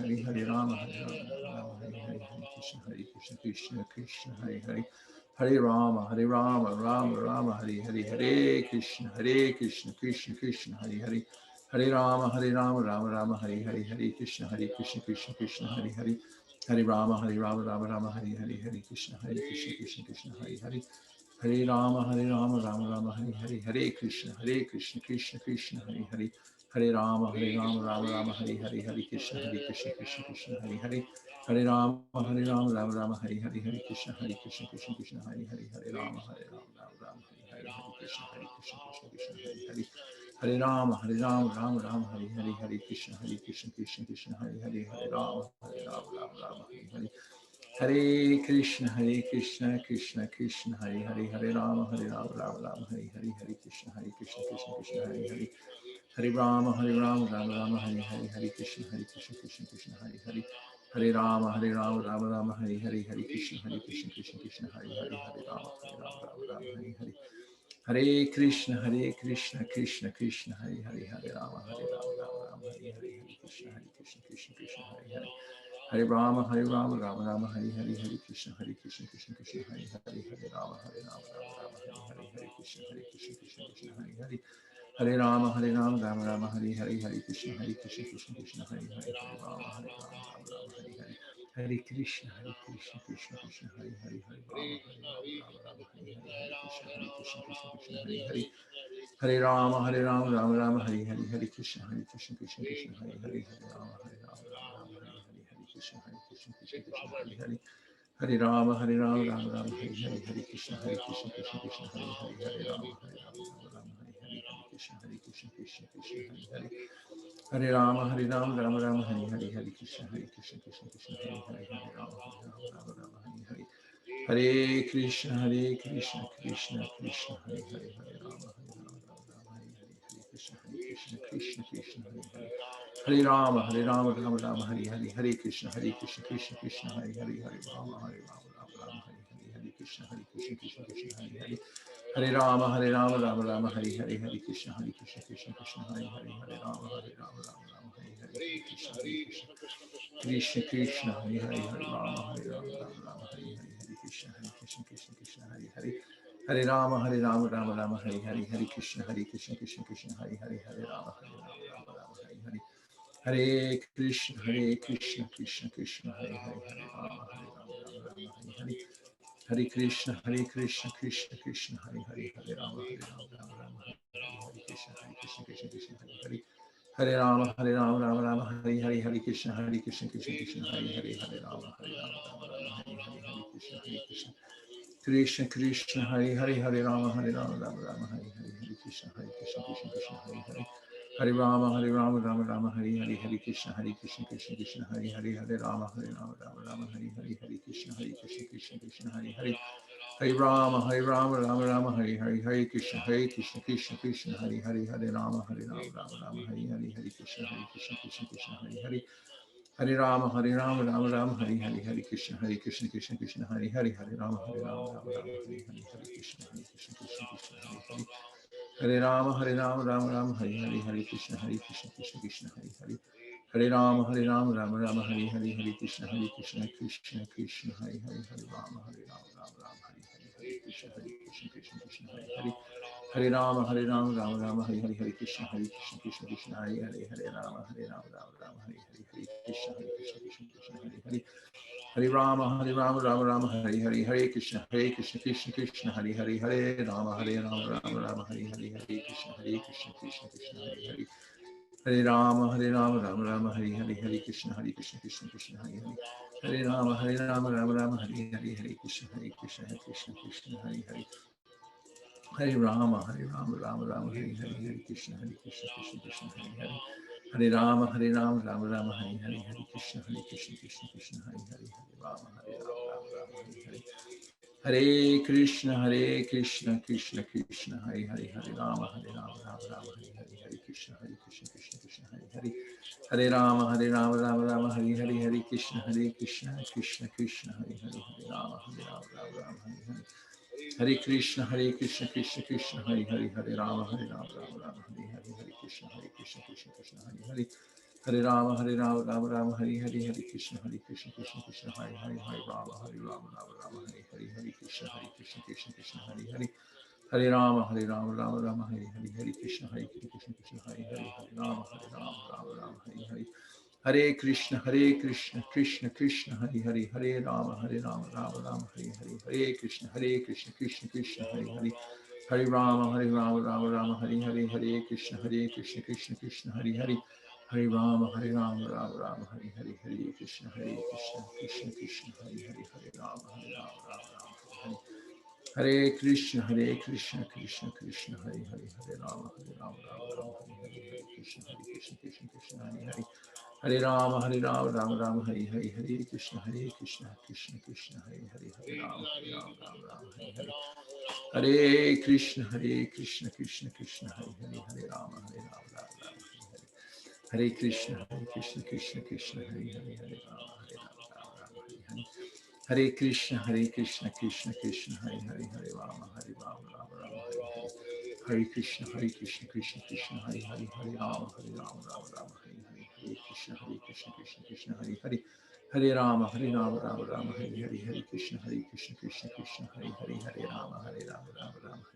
Hare, Hare Rama, Rama, Hare Hare, Hare Krishna, Hare Hare, Hare Rama, Rama Rama, Hare Hare, Hare Krishna, Krishna, Hare Hare, Hare Rama, Rama Rama, Hare Hare, Hare Krishna, Krishna, Hare Hare, Hare Rama, Rama Rama, Hare Hare, Hare Krishna, Krishna, Hare Hare, Hare Rama, Rama Rama, Hare Hare, Hare Krishna, Krishna, Hare Hare, Hare Rama, Rama Rama, Hare Hare, Hare Krishna, Krishna, Hare Hare, Hare Rama, Rama Rama, Hare Hare, Hare Krishna, Krishna, Hare Hare, Hare Rama, Rama Rama, Hare Hare, Hare Krishna, Krishna, Hare Hare, Hare Rama, Rama Rama, Hare Hare, Hare Krishna, Krishna, Hare Hare, Hare Rama, Rama, Hare Hare, Hare Krishna, Krishna, Krishna, Hare Hare, Hare Rama, Rama Rama, Hare Hare, Hare Krishna, Krishna, Hare Hare, Hare Rama, Rama Rama, Hare Hare, Hare Krishna, Krishna, Hare Hare, Hare Rama, Rama Rama, Hare Hare, Hare Krishna, Krishna, Hare Hare, Hare Rama, Rama Rama, Hare Hare, Hare Krishna, Krishna, Hare Hare, Hare Rama, Rama Rama, Hare Hare, Hare Krishna, Krishna, Hare Hare, Hare Rama, Rama Rama, Hare Hare, Hare Krishna, Krishna, Hare Hare, Hare Rama, Rama Rama, Hare Hare, Hare Krishna, Krishna, Hare Hare, Hare Rama, Rama Rama, Hare Hare, Hare Krishna, Krishna, Hare Hare, Hare Rama, Rama Rama, Hare Hare, Hare Krishna, Krishna, Hare Hare, Hare Rama, Rama Rama, Hare Hare, Hare Krishna, Hare Hare, Hare Rama, Rama Rama, Hare Hare, Hare Krishna, Krishna, Hare Hare, Hare Rama, Rama Rama, Hare Hare, Hare Krishna, Hare Hare, Hare Rama, Rama Rama, Hare Hare, Hare Krishna, Krishna, Hare Hare, Hare Rama, Rama Rama, Hare Hare, Hare Krishna, Krishna, Hare Hare, Hare Rama, Rama Rama, Hare Hare, Hare Krishna, Hare Hare, Hare Rama, Rama Rama, Hare Hare, Hare Krishna, Krishna, Hare Hare, Hare Rama, Rama Rama, Hare Hare, Hare Krishna, Krishna, Hare Hare, Hare Rama, Rama Rama, Hare Hare, Hare Krishna, Krishna, Hare Hare, Hare Rama, Rama, Hare Hare, Hare Krishna, Krishna, Hare Hare, Hare Rama, Rama Rama, Hare Hare, Hare Krishna, Krishna, Hare Hare, Hare Rama, Rama Rama, Hare Hare, Krishna Krishna Hare Hare Hare Rama Hare Rama Rama Rama Hare Hare Hare Krishna Krishna Krishna Hare Hare Hare Rama Rama Rama Hare Hare Hare Krishna Krishna Krishna Hare Hare Hare Rama Rama Rama Hare Hare Hare Krishna Krishna Krishna Hare Hare Hare Rama Rama Rama Hare Hare Hare Krishna Krishna Krishna Hare Hare Hare Rama Rama Rama Hare Hare Krishna Krishna Hare Hare Hare Rama Rama Rama Hare Hare Hare Krishna Krishna Krishna Hare Hare Hare Rama Rama Rama Hare Hare Krishna Krishna Krishna Hare Hare Hare Rama Rama Rama Hare Hare Krishna Krishna Hare Hare Hare Rama Rama Rama Hare Hare Hare Krishna Krishna Hare Hare Hare Rama Rama Rama Hare Hare Hare Krishna Krishna Hare Hare Hare Rama Rama Rama Hare Hare Hare Krishna Krishna Hare Hare Hare Rama Rama Rama Hare Hare Hare Krishna Krishna Hare Hare Hare Rama Rama Rama Hare Hare Hare Krishna Krishna Hare Hare Hare Rama Rama Rama Hare Hare Hare Krishna Krishna Hare Hare Hare Rama Rama Rama Hare Hare Hare Krishna Krishna Hare Hare Hare Rama Rama Rama Hare Hare Hare Krishna Krishna Hare Hare Hare Rama Rama Rama Hare Hare Hare Krishna Krishna Hare Hare Hare Rama Rama Rama Hare Hare Hare Krishna Krishna Hare Hare Hare Rama Rama Rama Hare Hare Hare Krishna Krishna Hare Hare Hare Rama Rama Rama Hare Hare Hare Krishna Krishna Hare Hare Hare Rama Rama Rama Hare Hare Hare Krishna Krishna Hare Hare Hare Rama Rama Rama Hare Hare Hare Krishna Krishna Hare Hare Hare Rama Rama Rama Hare Hare Hare Krishna Krishna Hare Hare Hare Rama Rama Rama Hare Hare Hare Krishna Krishna Hare Hare Hare Rama Rama Rama Hare Hare Hare Krishna Krishna Hare Hare Hare Rama Rama Rama Hare Hare Hare Krishna Krishna Krishna Hare Hare Hare Rama Rama Rama Hare Hare Hare Krishna Krishna Hare Hare Hare Rama Rama Rama Hare Hare Hare Krishna Krishna Krishna Hare Hare Hare Rama Rama Hare Hare Hare Krishna Krishna Krishna Hare Hare Hare Rama Rama Rama Hare Hare Hare Krishna Krishna Hare Hare Hare Rama Rama Hare Hare Hare Krishna Krishna Hare Hare Hare Rama Rama Rama Hare Hare Hare Krishna Krishna Hare Hare Hare Rama Rama Hare Hare Hare Krishna Krishna Hare Hare Hare Rama Rama Hare Hare Hare Krishna Krishna Krishna Hare Hare Hare Rama Rama Hare Hare Hare Krishna Krishna Hare Hare Hare Rama Rama Hare Hare Hare Krishna Krishna Hare Hare Hare Rama Rama Hare Hare Hare Krishna Krishna Hare Hare Hare Rama Rama Hare Hare Hare Krishna Krishna Krishna Hare Hare Hare Rama Rama Hare Hare Krishna Hare Hare Hare Rama Rama Hare Hare Hare Krishna Krishna Hare Hare Hare Rama Rama Hare Hare Hare Krishna Krishna Krishna Hare Hare Hare Rama Rama Hare Hare Hare Krishna Krishna Hare Hare Hare Rama Rama Hare Hare Hare Krishna Krishna Krishna Hare Hare Hare Rama Rama Hare Hare Hare Krishna Krishna Hare Hare Hare Rama Rama Hare Hare Hare Krishna Krishna Hare Hare Hare Rama Rama Hare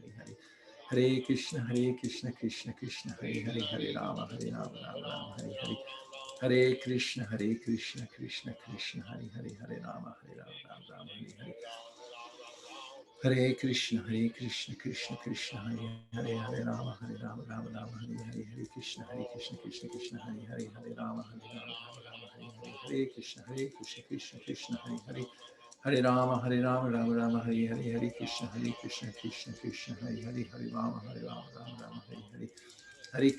Hare Hare Krishna Krishna Hare Hare Hare Rama Rama Hare Hare Hare Krishna Krishna Hare Hare Hare Rama Rama Hare Hare Hare Krishna Krishna Krishna Hare Hare Hare Rama Rama Hare Hare Hare Krishna Krishna Krishna Hare Hare Hare Rama Rama Hare Hare Hare Krishna Krishna Hare Hare Hare Rama Rama Hare Hare Hare Krishna Krishna Hare Hare Hare Rama Rama Hare Hare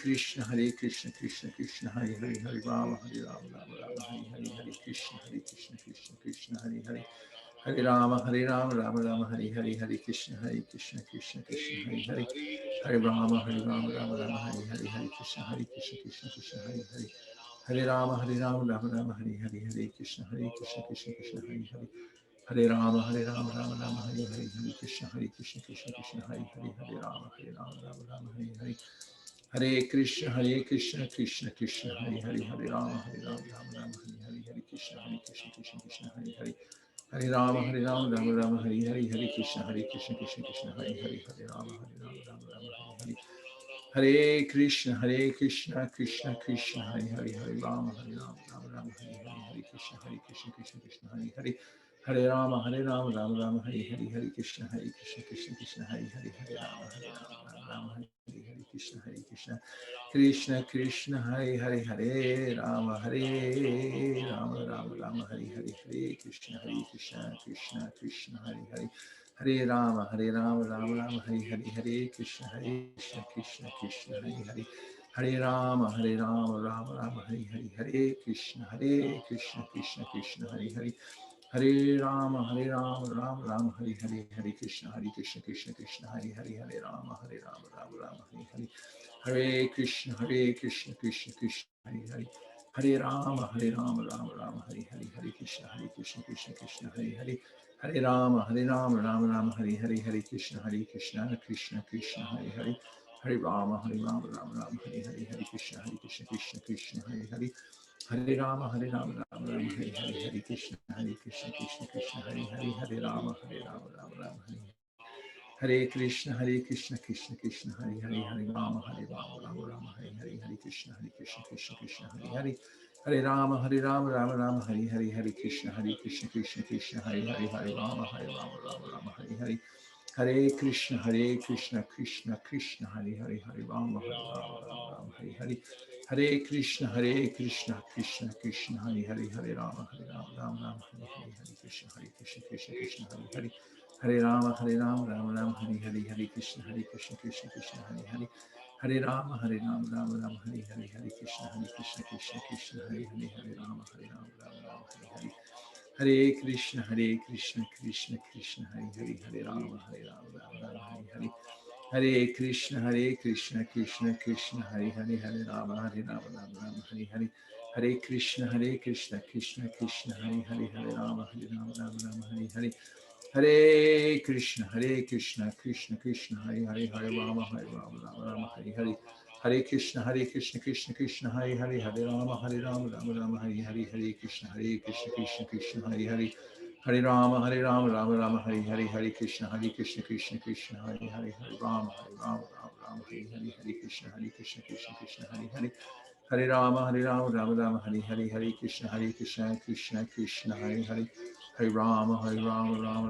Hare Krishna Krishna Hare Hare Hare Rama Rama Hare Hare Hare Krishna Krishna Hare Hare Hare Rama Rama Hare Hare Hare Krishna Krishna Hare Hare Hare Rama Rama Hare Hare Hare Krishna Krishna Hare Hare Hare Rama Rama Hare Hare Hare Krishna Krishna Hare Hare Hare Rama Rama Hare Hare Hare Krishna Krishna Hare Hare Hare Rama Rama Hare Hare Hare Krishna Krishna Hare Hare Hare Rama Rama Hare Hare Hare Krishna, Krishna Krishna, Hare Hare, Hare Rama, Rama Rama, Hare Hare, Hare Krishna, Krishna Krishna, Hare Hare. Hare Rama, Rama Rama, Hare Hare, Hare Krishna, Krishna Krishna, Hare Hare, Hare Rama, Rama Rama, Hare Hare. Hare Krishna, Krishna Krishna, Hare Hare, Hare Rama, Rama Rama, Hare Hare, Hare Krishna, Krishna Krishna, Hare Hare. Hare Rama, Rama Rama, Hare Hare, Hare Krishna, Krishna Krishna, Hare Hare, Hare Rama, Rama Rama, Hare Hare, Krishna, Krishna, Krishna Krishna, Hare Hare, Hare Rama, Rama Rama, Hare Hare, Hare Krishna, Krishna Krishna, Hare Hare. Hare Rama, Rama Rama, Hare Hare, Hare Krishna, Krishna Krishna, Hare Hare. Hare Rama, Rama Rama, Hare Hare, Hare Krishna, Krishna Krishna, Hare Hare. Hare Rama, Rama Rama, Hare Hare, Hare Krishna, Krishna Krishna, Hare Hare, Hare Rama, Rama Rama, Hare Hare. Hare Krishna, Krishna Krishna, Hare Hare. Hare Rama, Rama Rama, Hare Hare, Hare Krishna, Krishna Hare Hare. Hare Rama, Rama Rama, Hare Hare, Hare Krishna, Krishna Krishna, Hare Hare. Hare Rama, Rama Rama, Hare Hare, Hare Krishna, Krishna Hare Hare. Hare Rama, Rama Rama, Hare Hare, Hare Krishna, Krishna Krishna, Hare Hare. Hare Rama, Rama Rama, Hare Hare. Hare Krishna, Krishna Krishna, Hare Hare, Hare Rama, Rama Rama, Hare Hare, Hare Krishna, Krishna Hare Hare. Hare Rama, Rama Rama, Hare Hare, Hare Krishna, Krishna Hare Hare, Hare Rama, Rama Rama, Hare Hare. Hare Krishna, Krishna Krishna, Hare Hare, Hare Rama, Rama, Hare Hare. Hare Krishna, Krishna Krishna, Hare Hare, Hare Rama, Rama, Hare Hare, Hare Krishna, Krishna Hare Hare. Hare Rama, Rama Rama, Hare Hare, Hare Krishna, Krishna Hare Hare. Hare Rama, Rama Rama, Hare Hare, Hare Krishna, Krishna Hare Hare, Hare Rama, Rama, Hare Hare. Hare Krishna, Krishna Krishna, Hare Hare, Hare Rama, Rama, Hare Hare. Hare Krishna, Krishna Krishna, Hare Hare, Hare Rama, Rama, Hare Hare. Hare Krishna, Krishna Krishna, Hare Hare, Hare Rama, Rama, Hare Hare. Hare Krishna, Krishna Krishna, Hare Hare, Hare Rama, Rama, Hare Hare. Hare Krishna, Krishna Hare Hare, Hare Rama, Rama, Hare Hare. Hare Krishna, Krishna Hare Hare. Hare Rama, Rama, Hare Hare. Hare Krishna, Krishna Hare Hare. Hare Rama, Rama, Hare Hare. Hare Krishna, Krishna Hare Hare. Hare Rama, Rama, Hare Hare. Hare Krishna, Krishna Hare Hare. Hare Rama, Rama, Hare Hare. Hare Krishna, Krishna Hare Hare. Hare Rama,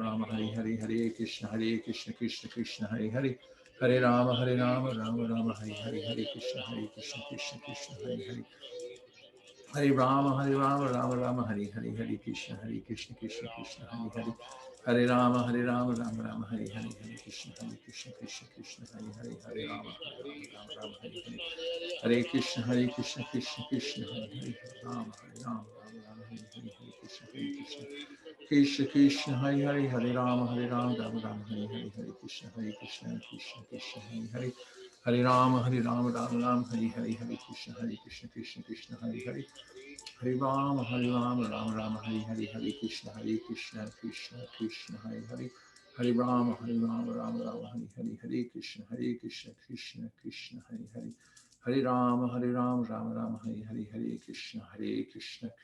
Rama, Hare Hare. Hare Krishna, Krishna Hare Hare. Hare Rama, Rama, Hare Hare. Hare Krishna, Krishna Hare Hare. Hare Rama, Rama, Hare Hare. Hare Krishna, Krishna Hare Hare. Hare Rama, Rama, Hare Hare. Hare Krishna, Krishna Hare Hare. Hare Rama, Rama, Hare Hare. Hare Krishna, Krishna Hare Hare. Hare Rama, Rama, Hare Hare. Hare Krishna, Krishna Hare Hare. Hare Rama, Rama, Hare Hare. Hare Krishna, Krishna Hare Hare. Hare Rama, Rama, Hare Hare. Hare Krishna, Krishna Hare Hare. Hare Rama, Rama, Hare Hare. Hare Krishna, Krishna Hare Hare. Hare Rama, Rama, Hare Hare. Hare Krishna,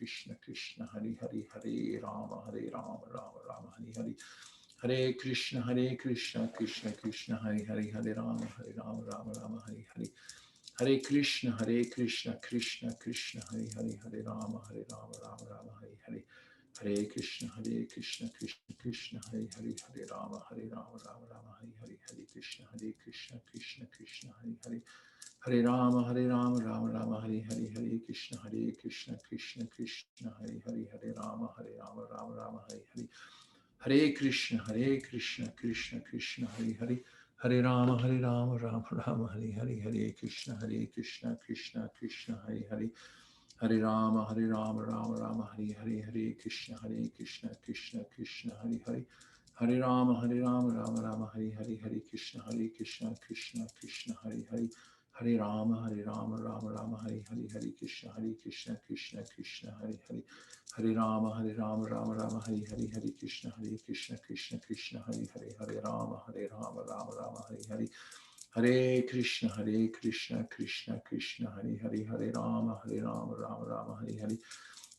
Krishna Hare Hare. Hare Rama, Rama, Hare Hare. Hare Krishna, Krishna Hare Hare. Hare Rama, Rama, Hare Hare. Hare Krishna, Krishna Hare Hare. Hare Rama, Rama, Hare Hare. Hare Krishna, Krishna Hare Hare. Hare Rama, Rama, Hare Hare. Hare Krishna, Krishna Hare Hare. Hare Rama, Rama, Hare Hare. Hare Krishna, Krishna Hare Hare. Hare Rama, Rama, Hare Hare. Hare Krishna, Krishna Hare Hare. Hare Rama, Rama, Hare Hare. Hare Krishna, Krishna Hare Hare. Hare Rama, Rama, Hare Hare. Hare Krishna, Krishna Hare Hare. Hare Rama, Rama, Hare Hare. Hare Krishna, Krishna Hare Hare. Hare Rama, Rama, Hare Hare. Hare Krishna, Krishna Hare Hare. Hare Rama, Rama, Hare Hare. Hare Krishna, Krishna Hare Hare. Hare Rama, Rama, Hare Hare. Hare Krishna, Krishna Krishna, Hare Rama, Rama Rama, Hare.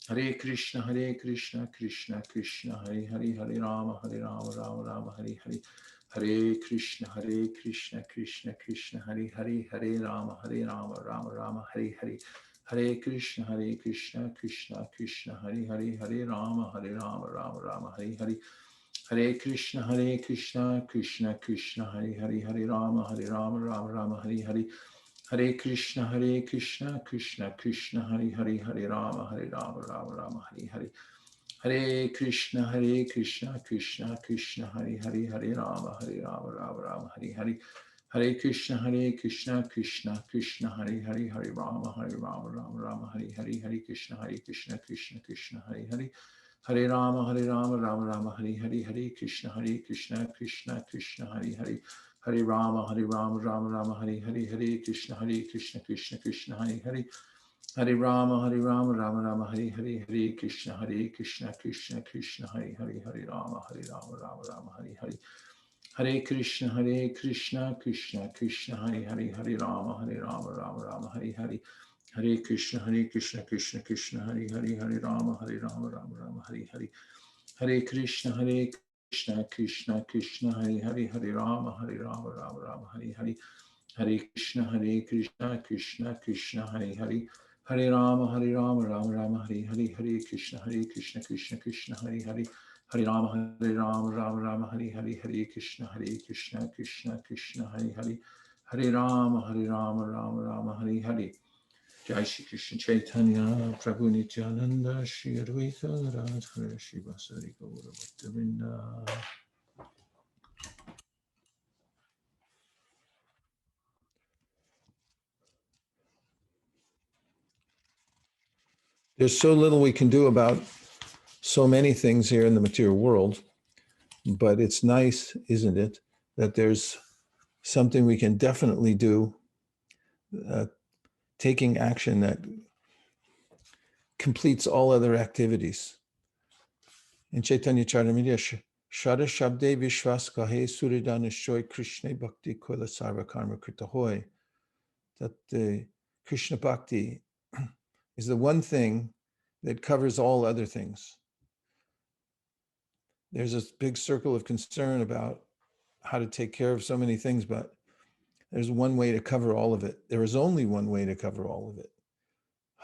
Hare Krishna, Krishna Krishna, Hare Rama, Rama, Hare. Hare Krishna, Krishna Krishna, Hare Rama, Rama, Rama, Hare. Hare Krishna, Krishna Krishna, Hare Rama, Rama, Rama, Hare. Hare Krishna, Krishna Krishna, Hare Rama, Rama, Rama, Hare. Hare Krishna, Krishna Krishna, Hare Rama, Rama, Rama, Hare. Hare Krishna, Krishna Krishna, Hare Rama, Rama, Rama, Hare. Hare Krishna, Krishna Krishna, Hare Rama, Rama, Rama, Hare. Hare Krishna, Krishna Krishna, Hare. Hare Rama, Rama, Rama, Hare. Hare Krishna, Krishna Krishna, Hare. Hare Rama, Rama, Rama, Hare. Hare Krishna, Krishna Krishna, Hare. Hare Rama, Rama, Rama, Hare. Hare Krishna, Krishna Krishna, Hare. Hare Rama, Rama, Rama, Hare. Hare Krishna, Krishna Krishna, Hare. Hare Rama, Rama, Rama, Hare. Hare Krishna, Krishna Krishna, Hare Rama, Rama, Rama, Hare. Hare Krishna, Krishna Krishna, Hare Rama, Rama, Rama, Hare. Hare Krishna, Krishna Krishna, Hare Rama, Rama, Rama, Hare. Hare Krishna, Krishna Krishna, Hare Rama, Rama, Rama, Hare. Hare Krishna, Krishna Krishna, Hare Rama, Rama, Rama, Hare. Jai Shri Krishna Chaitanya Prabhu Nityananda Shri Advaita Radha Shri Vasari Gaura Bhaktivinoda. There's so little we can do about so many things here in the material world, but it's nice, isn't it, that there's something we can definitely do, taking action that completes all other activities. In Chaitanya Charitamrita, Shara Shabde Vishwas Kahe Suridana Shoy Krishna Bhakti Kola Sarva Karma Krita Hoy. That the Krishna Bhakti is the one thing that covers all other things. There's this big circle of concern about how to take care of so many things, but there's one way to cover all of it. There is only one way to cover all of it.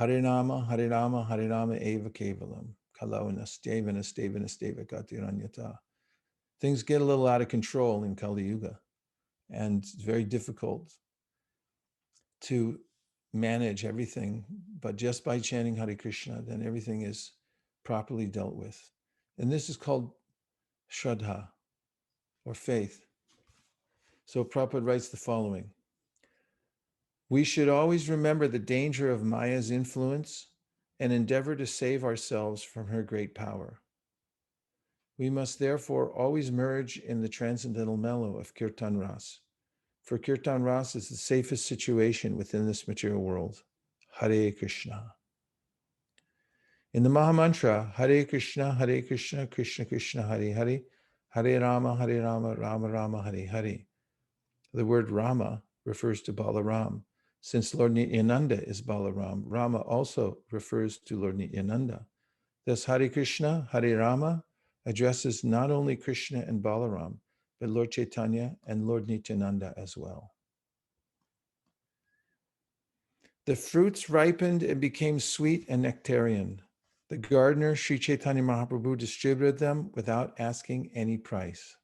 Harinama, Harinama, Harinama Eva Kevalam. Kalau Nasteva Nasteva Nasteva Gatiranyata. Things get a little out of control in Kali Yuga, and it's very difficult to manage everything, but just by chanting Hare Krishna, then everything is properly dealt with. And this is called Shraddha, or faith. So Prabhupada writes the following: we should always remember the danger of Maya's influence and endeavor to save ourselves from her great power. We must therefore always merge in the transcendental mellow of Kirtan Ras, for Kirtan Ras is the safest situation within this material world. Hare Krishna. In the Mahamantra, Hare Krishna, Krishna Krishna, Hare Hare, Hare Rama, Rama Rama, Hare Hare. The word Rama refers to Balaram. Since Lord Nityananda is Balaram, Rama also refers to Lord Nityananda. Thus, Hare Krishna, Hare Rama addresses not only Krishna and Balaram, but Lord Chaitanya and Lord Nityananda as well. The fruits ripened and became sweet and nectarian. The gardener, Sri Chaitanya Mahaprabhu, distributed them without asking any price.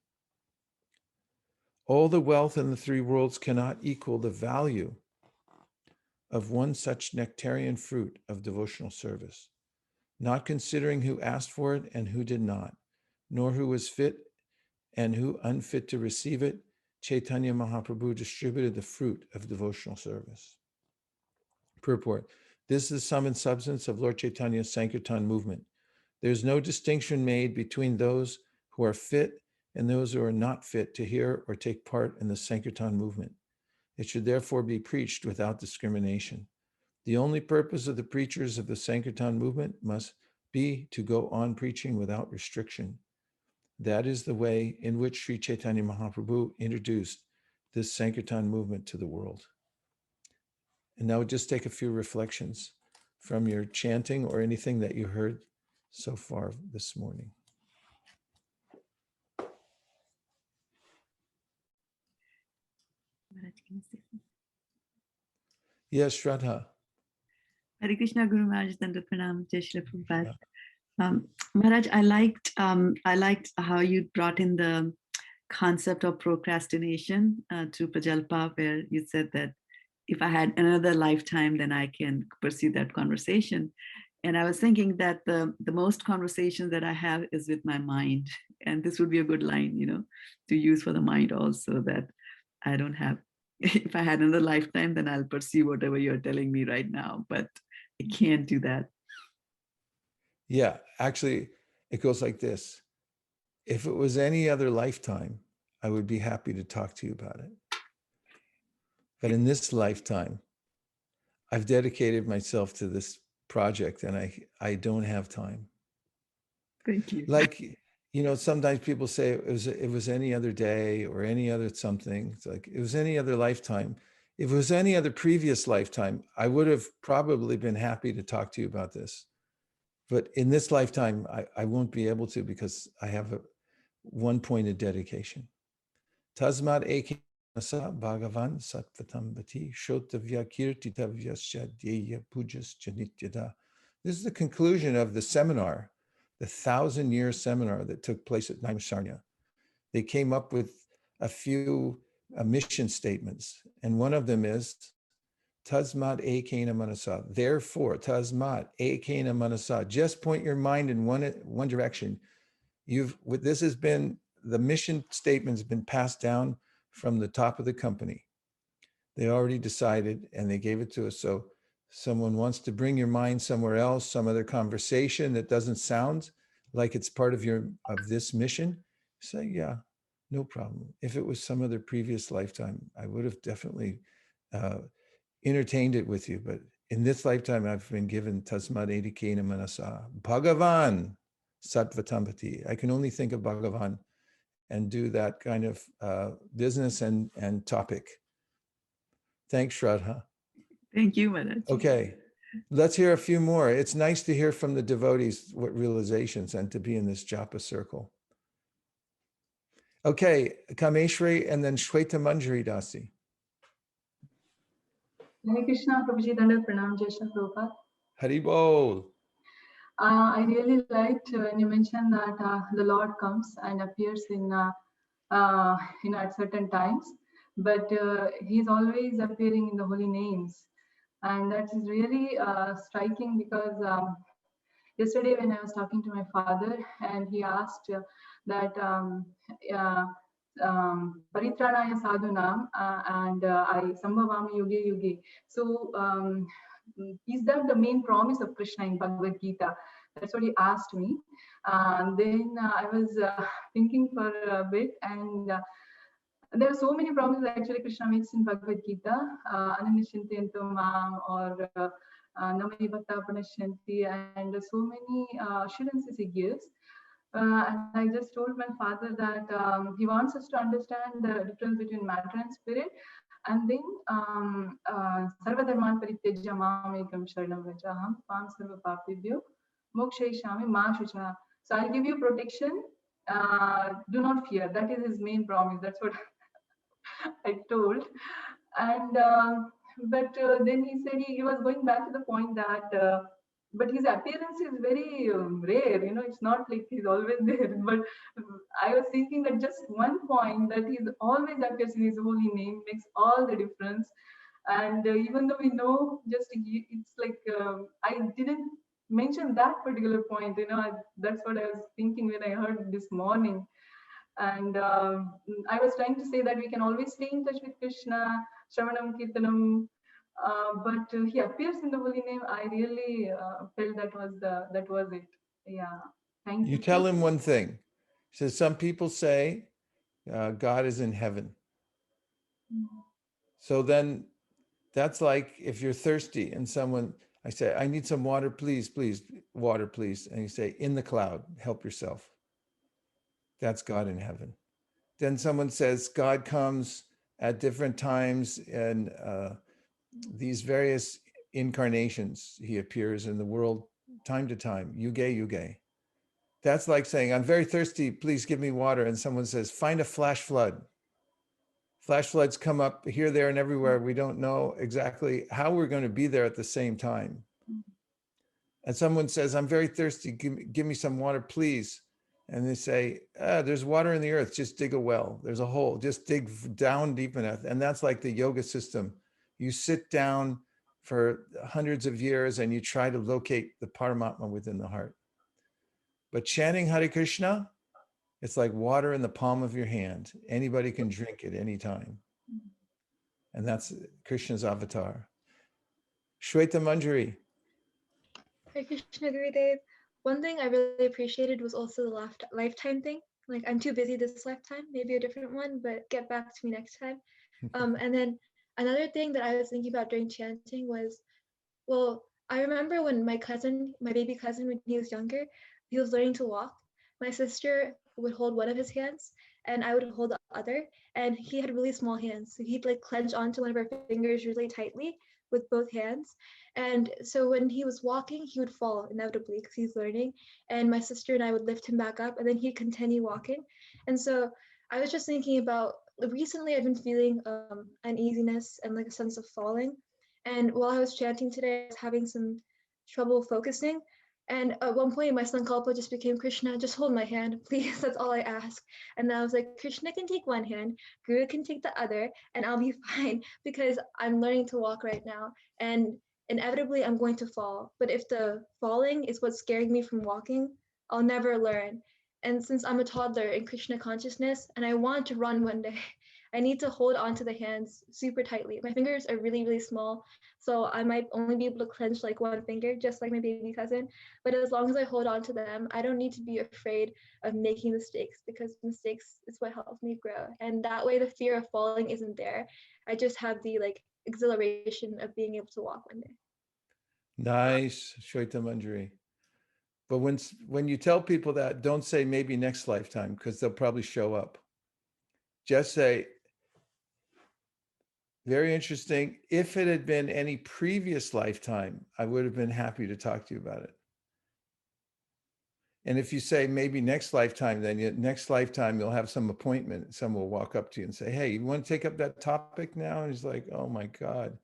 All the wealth in the three worlds cannot equal the value of one such nectarian fruit of devotional service, not considering who asked for it and who did not, nor who was fit and who unfit to receive it. Chaitanya Mahaprabhu distributed the fruit of devotional service. Purport: this is the sum and substance of Lord Chaitanya's Sankirtan movement. There's no distinction made between those who are fit and those who are not fit to hear or take part in the Sankirtan movement. It should therefore be preached without discrimination. The only purpose of the preachers of the Sankirtan movement must be to go on preaching without restriction. That is the way in which Sri Chaitanya Mahaprabhu introduced this Sankirtan movement to the world. And now just take a few reflections from your chanting or anything that you heard so far this morning. Yes, Shraddha. Hare Krishna, Guru Maharaj, Dandut Pranam, Jai Shri Prabhupada. Maharaj, I liked how you brought in the concept of procrastination to Prajalpa, where you said that if I had another lifetime, then I can pursue that conversation. And I was thinking that the most conversation that I have is with my mind. And this would be a good line, to use for the mind also, that I don't have, if I had another lifetime, then I'll pursue whatever you're telling me right now, but I can't do that. Yeah, actually, it goes like this. If it was any other lifetime, I would be happy to talk to you about it. But in this lifetime, I've dedicated myself to this project and I don't have time. Thank you. Like, sometimes people say it was any other day or any other something. It's like, it was any other lifetime. If it was any other previous lifetime, I would have probably been happy to talk to you about this. But in this lifetime, I won't be able to because I have one point of dedication. Tasmad ekinasa bhagavan sattvatambati shotavya kirtitavyasya dheya pujas janityada. This is the conclusion of the seminar, the 1,000-year seminar that took place at Naimisarnya. They came up with a few mission statements, and one of them is Tasmat ekena manasa. Therefore, tasmat ekena manasa. Just point your mind in one direction. This has been, the mission statement has been passed down from the top of the company. They already decided and they gave it to us. So someone wants to bring your mind somewhere else, some other conversation that doesn't sound like it's part of this mission, say, yeah, no problem. If it was some other previous lifetime, I would have definitely entertained it with you, but in this lifetime, I've been given Tasmad Edikena Manasa, Bhagavan Sattvatambati. I can only think of Bhagavan and do that kind of business and topic. Thanks, Shraddha. Thank you, Maharaj. Okay, let's hear a few more. It's nice to hear from the devotees what realizations and to be in this Japa circle. Okay, Kameshri and then Shweta Manjari Dasi. Hare Krishna, Prabhuji, Dandut Pranam, Jai Shri Prabhupada. Haribol. I really liked when you mentioned that the Lord comes and appears in, at certain times, but He's always appearing in the holy names. And that is really striking because yesterday when I was talking to my father and he asked that Paritranaya Sadhunam and I Sambhavami Yuge Yuge. So is that the main promise of Krishna in Bhagavad Gita? That's what he asked me. And then I was thinking for a bit, and there are so many promises actually Krishna makes in Bhagavad Gita, Ananishyantentu Mam or Namai Bhakta Panashyanti, and so many assurances he gives. And I just told my father that he wants us to understand the difference between matter and spirit. And then Sarvadharman Parityaja Mamekam Sharanam Vrajaham Pam Sarva Papibhyo Mokshayishami Ma Shucha. So I'll give you protection. Do not fear. That is his main promise. That's what I told. And but then he said he was going back to the point that but his appearance is very rare, it's not like he's always there. But I was thinking that just one point that he's always appears in his holy name makes all the difference. And even though we know, just it's like I didn't mention that particular point, that's what I was thinking when I heard this morning. And I was trying to say that we can always stay in touch with Krishna, Shravanam, Kirtanam, but he appears in the holy name. I really felt that was it. Yeah, thank you. You tell him one thing. He says, some people say God is in heaven. So then that's like if you're thirsty and I say, I need some water, please, water, please. And you say, in the cloud, help yourself. That's God in heaven. Then someone says, God comes at different times and these various incarnations. He appears in the world time to time, yuge yuge. That's like saying, I'm very thirsty, please give me water. And someone says, find a flash flood. Flash floods come up here, there, and everywhere. We don't know exactly how we're going to be there at the same time. And someone says, I'm very thirsty, give me some water, please. And they say, there's water in the earth, just dig a well. There's a hole, just dig down deep enough. And that's like the yoga system. You sit down for hundreds of years and you try to locate the Paramatma within the heart. But chanting Hare Krishna, it's like water in the palm of your hand. Anybody can drink it anytime. And that's Krishna's avatar. Shweta Manjari. Hare Krishna Gurudev. One thing I really appreciated was also the lifetime thing. Like, I'm too busy this lifetime, maybe a different one, but get back to me next time. And then another thing that I was thinking about during chanting was, well, I remember when my baby cousin, when he was younger, he was learning to walk. My sister would hold one of his hands and I would hold the other. And he had really small hands. So he'd like clench onto one of our fingers really tightly with both hands. And so when he was walking, he would fall inevitably because he's learning. And my sister and I would lift him back up and then he'd continue walking. And so I was just thinking about, recently I've been feeling uneasiness and like a sense of falling. And while I was chanting today, I was having some trouble focusing. And at one point, my sankalpa just became, Krishna, just hold my hand, please. That's all I ask. And then I was like, Krishna can take one hand, Guru can take the other, and I'll be fine because I'm learning to walk right now. And inevitably, I'm going to fall. But if the falling is what's scaring me from walking, I'll never learn. And since I'm a toddler in Krishna consciousness and I want to run one day, I need to hold onto the hands super tightly. My fingers are really, really small, so I might only be able to clench like one finger, just like my baby cousin. But as long as I hold on to them, I don't need to be afraid of making mistakes because mistakes is what helps me grow. And that way, the fear of falling isn't there. I just have the like exhilaration of being able to walk one day. Nice, Shweta Manjari. But when you tell people that, don't say maybe next lifetime, because they'll probably show up. Just say, very interesting. If it had been any previous lifetime, I would have been happy to talk to you about it. And if you say maybe next lifetime, then next lifetime you'll have some appointment. Someone will walk up to you and say, hey, you want to take up that topic now? And he's like, oh my God.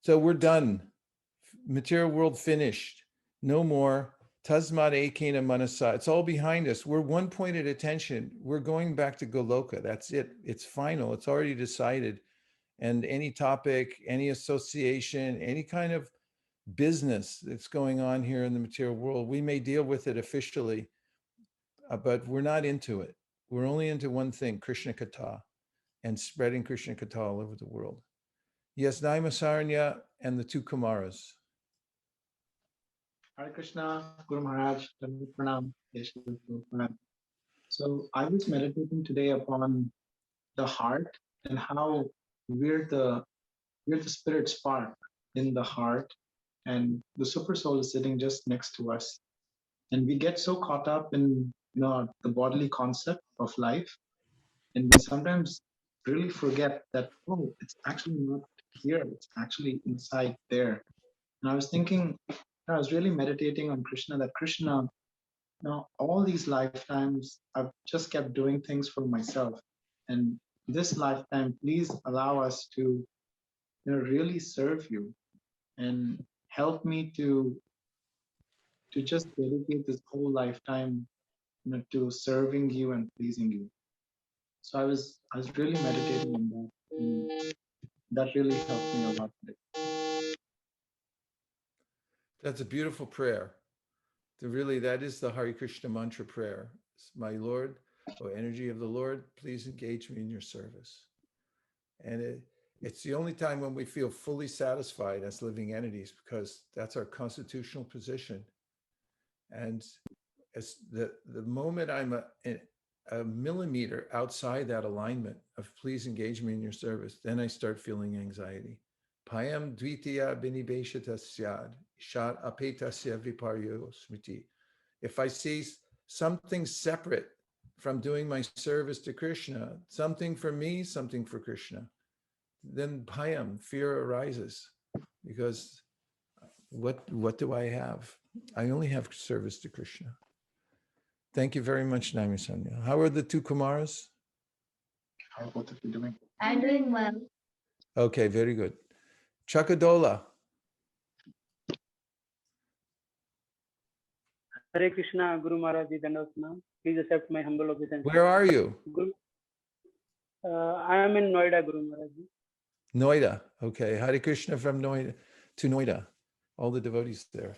So we're done. Material world finished. No more. Tasmad ekena manasa. It's all behind us. We're one pointed attention. We're going back to Goloka. That's it. It's final. It's already decided. And any topic, any association, any kind of business that's going on here in the material world, we may deal with it officially, but we're not into it. We're only into one thing, Krishna Katha, and spreading Krishna Katha all over the world. Yes, Naimasaranya and the two Kumaras. Hare Krishna, Guru Maharaj, Dandavat Pranam, Yeshua Guru Pranam. So I was meditating today upon the heart and how we're the spirit spark in the heart, and the super soul is sitting just next to us. And we get so caught up in the bodily concept of life, and we sometimes really forget that, oh, it's actually not here, it's actually inside there. And I was thinking, I was really meditating on Krishna, that Krishna, all these lifetimes, I've just kept doing things for myself. And this lifetime, please allow us to really serve you and help me to just dedicate this whole lifetime to serving you and pleasing you. So I was really meditating on that, and that really helped me a lot today. That's a beautiful prayer. That is the Hare Krishna mantra prayer. My Lord, O energy of the Lord, please engage me in your service. And it's the only time when we feel fully satisfied as living entities, because that's our constitutional position. And as the moment I'm a millimeter outside that alignment of please engage me in your service, then I start feeling anxiety. Payam dvitiya binibeshata syad, shat apetasya viparyo smriti. If I see something separate from doing my service to Krishna, something for me, something for Krishna, then bhayam, fear arises, because what do I have? I only have service to Krishna. Thank you very much, Naimi Sanya. How are the two Kumaras? How are both of you doing? I'm doing well. Okay, very good. Chakadola. Hare Krishna, Guru Maharaj Ji, Dandavats. Please accept my humble obeisance. Where are you? Guru, I am in Noida, Guru Maharaj Ji. Noida. Okay. Hare Krishna from Noida to Noida. All the devotees there.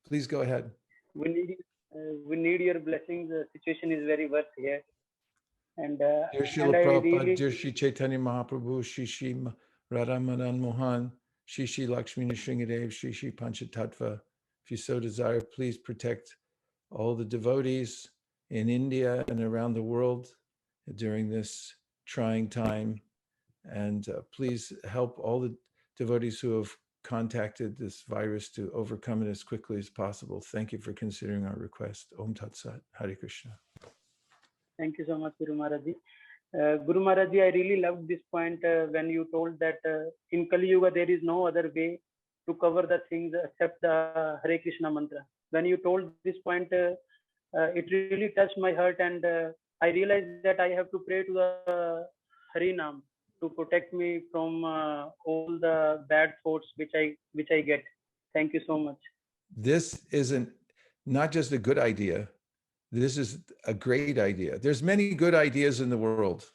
Please go ahead. We need your blessings. The situation is very worse here. And Dear and Srila I Prabhupada, really, dear Shri Chaitanya Mahaprabhu, Shri Shri Radha Madan Mohan, Shri Shri Lakshmi Nrsingadev, Shri Shri Panchatattva. If you so desire, please protect all the devotees in India and around the world during this trying time. And please help all the devotees who have contacted this virus to overcome it as quickly as possible. Thank you for considering our request. Om Tat Sat. Hare Krishna. thank you so much, Guru Maharaj Ji. Guru Maharaj Ji, I really loved this point when you told that in Kali Yuga there is no other way to cover the things except the Hare Krishna mantra. When you told this point, it really touched my heart, and I realized that I have to pray to the Hari Nam to protect me from all the bad thoughts which I get. Thank you so much. This isn't not just a good idea. This is a great idea. There's many good ideas in the world,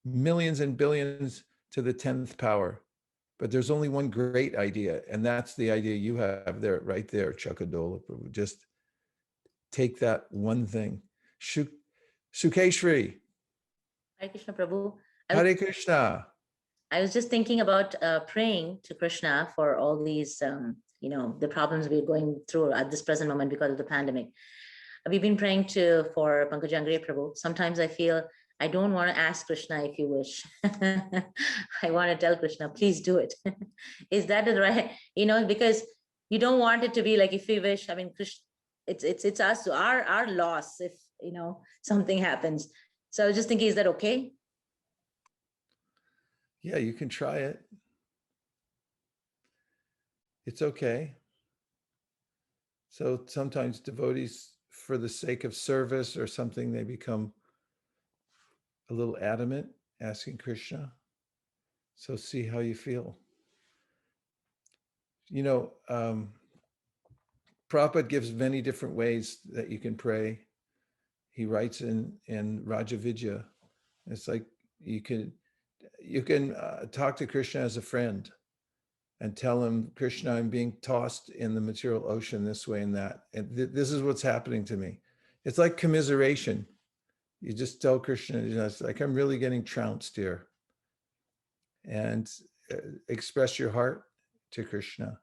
millions and billions to the 10th power, but there's only one great idea, and that's the idea you have there, right there, Chakadola Prabhu. Just take that one thing. Sukeshri. Hare Krishna Prabhu. Hare Krishna. I was just thinking about praying to Krishna for all these, the problems we're going through at this present moment because of the pandemic. We've been praying for Pankaj Angre Prabhu. Sometimes I feel I don't want to ask Krishna if you wish. I want to tell Krishna, please do it. Is that the right? Because you don't want it to be like if we wish. I mean, Krishna, it's us, our loss if something happens. So I was just thinking, is that okay? Yeah, you can try it. It's okay. So sometimes devotees, for the sake of service or something, they become a little adamant asking Krishna. So see how you feel. Prabhupada gives many different ways that you can pray. He writes in Rajavidya. It's like you can talk to Krishna as a friend and tell him, Krishna, I'm being tossed in the material ocean this way and that. And this is what's happening to me. It's like commiseration. You just tell Krishna, it's like, I'm really getting trounced here. And express your heart to Krishna.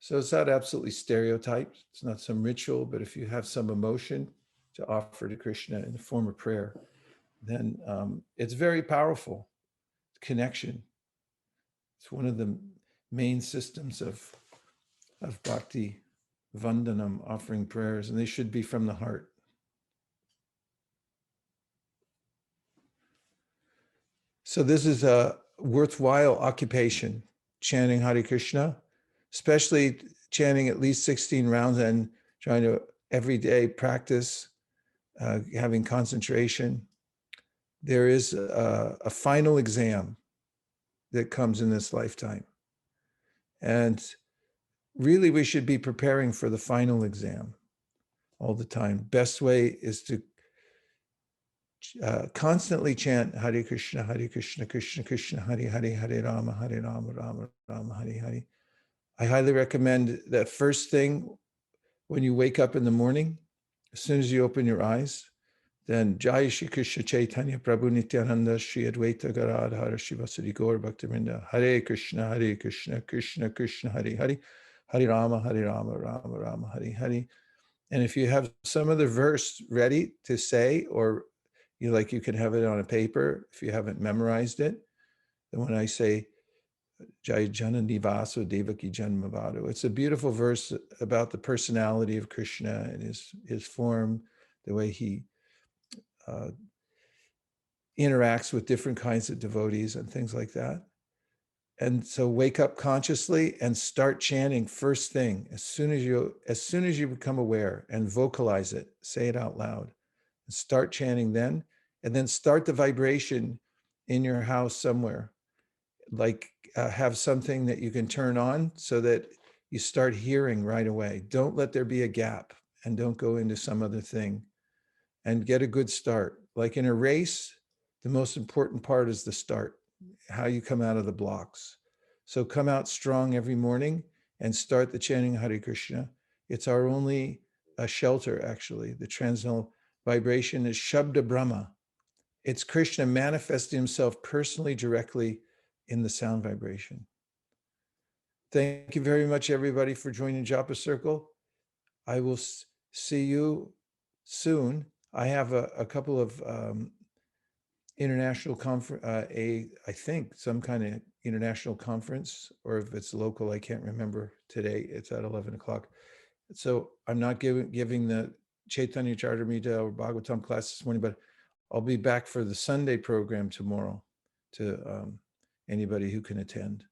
So it's not absolutely stereotyped. It's not some ritual, but if you have some emotion to offer to Krishna in the form of prayer, then it's very powerful connection. It's one of the main systems of bhakti, vandanam, offering prayers, and they should be from the heart. So this is a worthwhile occupation, chanting Hare Krishna, especially chanting at least 16 rounds and trying to every day practice having concentration. There is a final exam that comes in this lifetime. And really, we should be preparing for the final exam all the time. Best way is to constantly chant Hare Krishna, Krishna Krishna, Hare Hare, Hare Rama, Rama Rama, Hare Hare. I highly recommend that first thing when you wake up in the morning, as soon as you open your eyes, then Jai Shri Krishna Chaitanya Prabhu Nityananda Shri Advaita Gadadhara Shivasari Gaur Bhaktivinoda Hare Krishna, Krishna Krishna, Hare Hare, Hare Rama, Rama Rama, Hare Hare. And if you have some other verse ready to say, or you can have it on a paper if you haven't memorized it, then when I say Jai Jana Nivaso Devaki Janmavado, it's a beautiful verse about the personality of Krishna and his form, the way he interacts with different kinds of devotees and things like that. And so wake up consciously and start chanting first thing as soon as you become aware, and vocalize it, say it out loud, and start chanting then, and then start the vibration in your house somewhere, like have something that you can turn on so that you start hearing right away. Don't let there be a gap, and don't go into some other thing, and get a good start. Like in a race, the most important part is the start, how you come out of the blocks. So come out strong every morning and start the chanting Hare Krishna. It's our only shelter, actually. The transcendental vibration is Shabda Brahma. It's Krishna manifesting himself personally, directly in the sound vibration. Thank you very much, everybody, for joining Japa Circle. I will see you soon. I have a couple of international conference, I think some kind of international conference, or if it's local, I can't remember today. It's at 11 o'clock. So I'm not giving the Chaitanya Charitamrita or Bhagavatam class this morning, but I'll be back for the Sunday program tomorrow to anybody who can attend.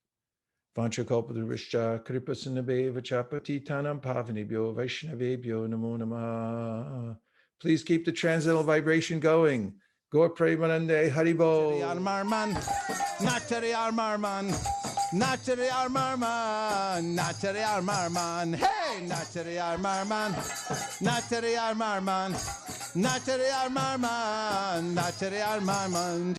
Vanchakalpadurishcha kripasinabhe vachapatitanam pavanebhyo vaishnavebhyo namo namaha. Please keep the transcendental vibration going. Gaur Premanande Haribo. Natari Armarman. Natari Armarman. Natari Armarman. Hey, Natari Armarman. Natari Armarman. Natari Armarman. Natari Armarman.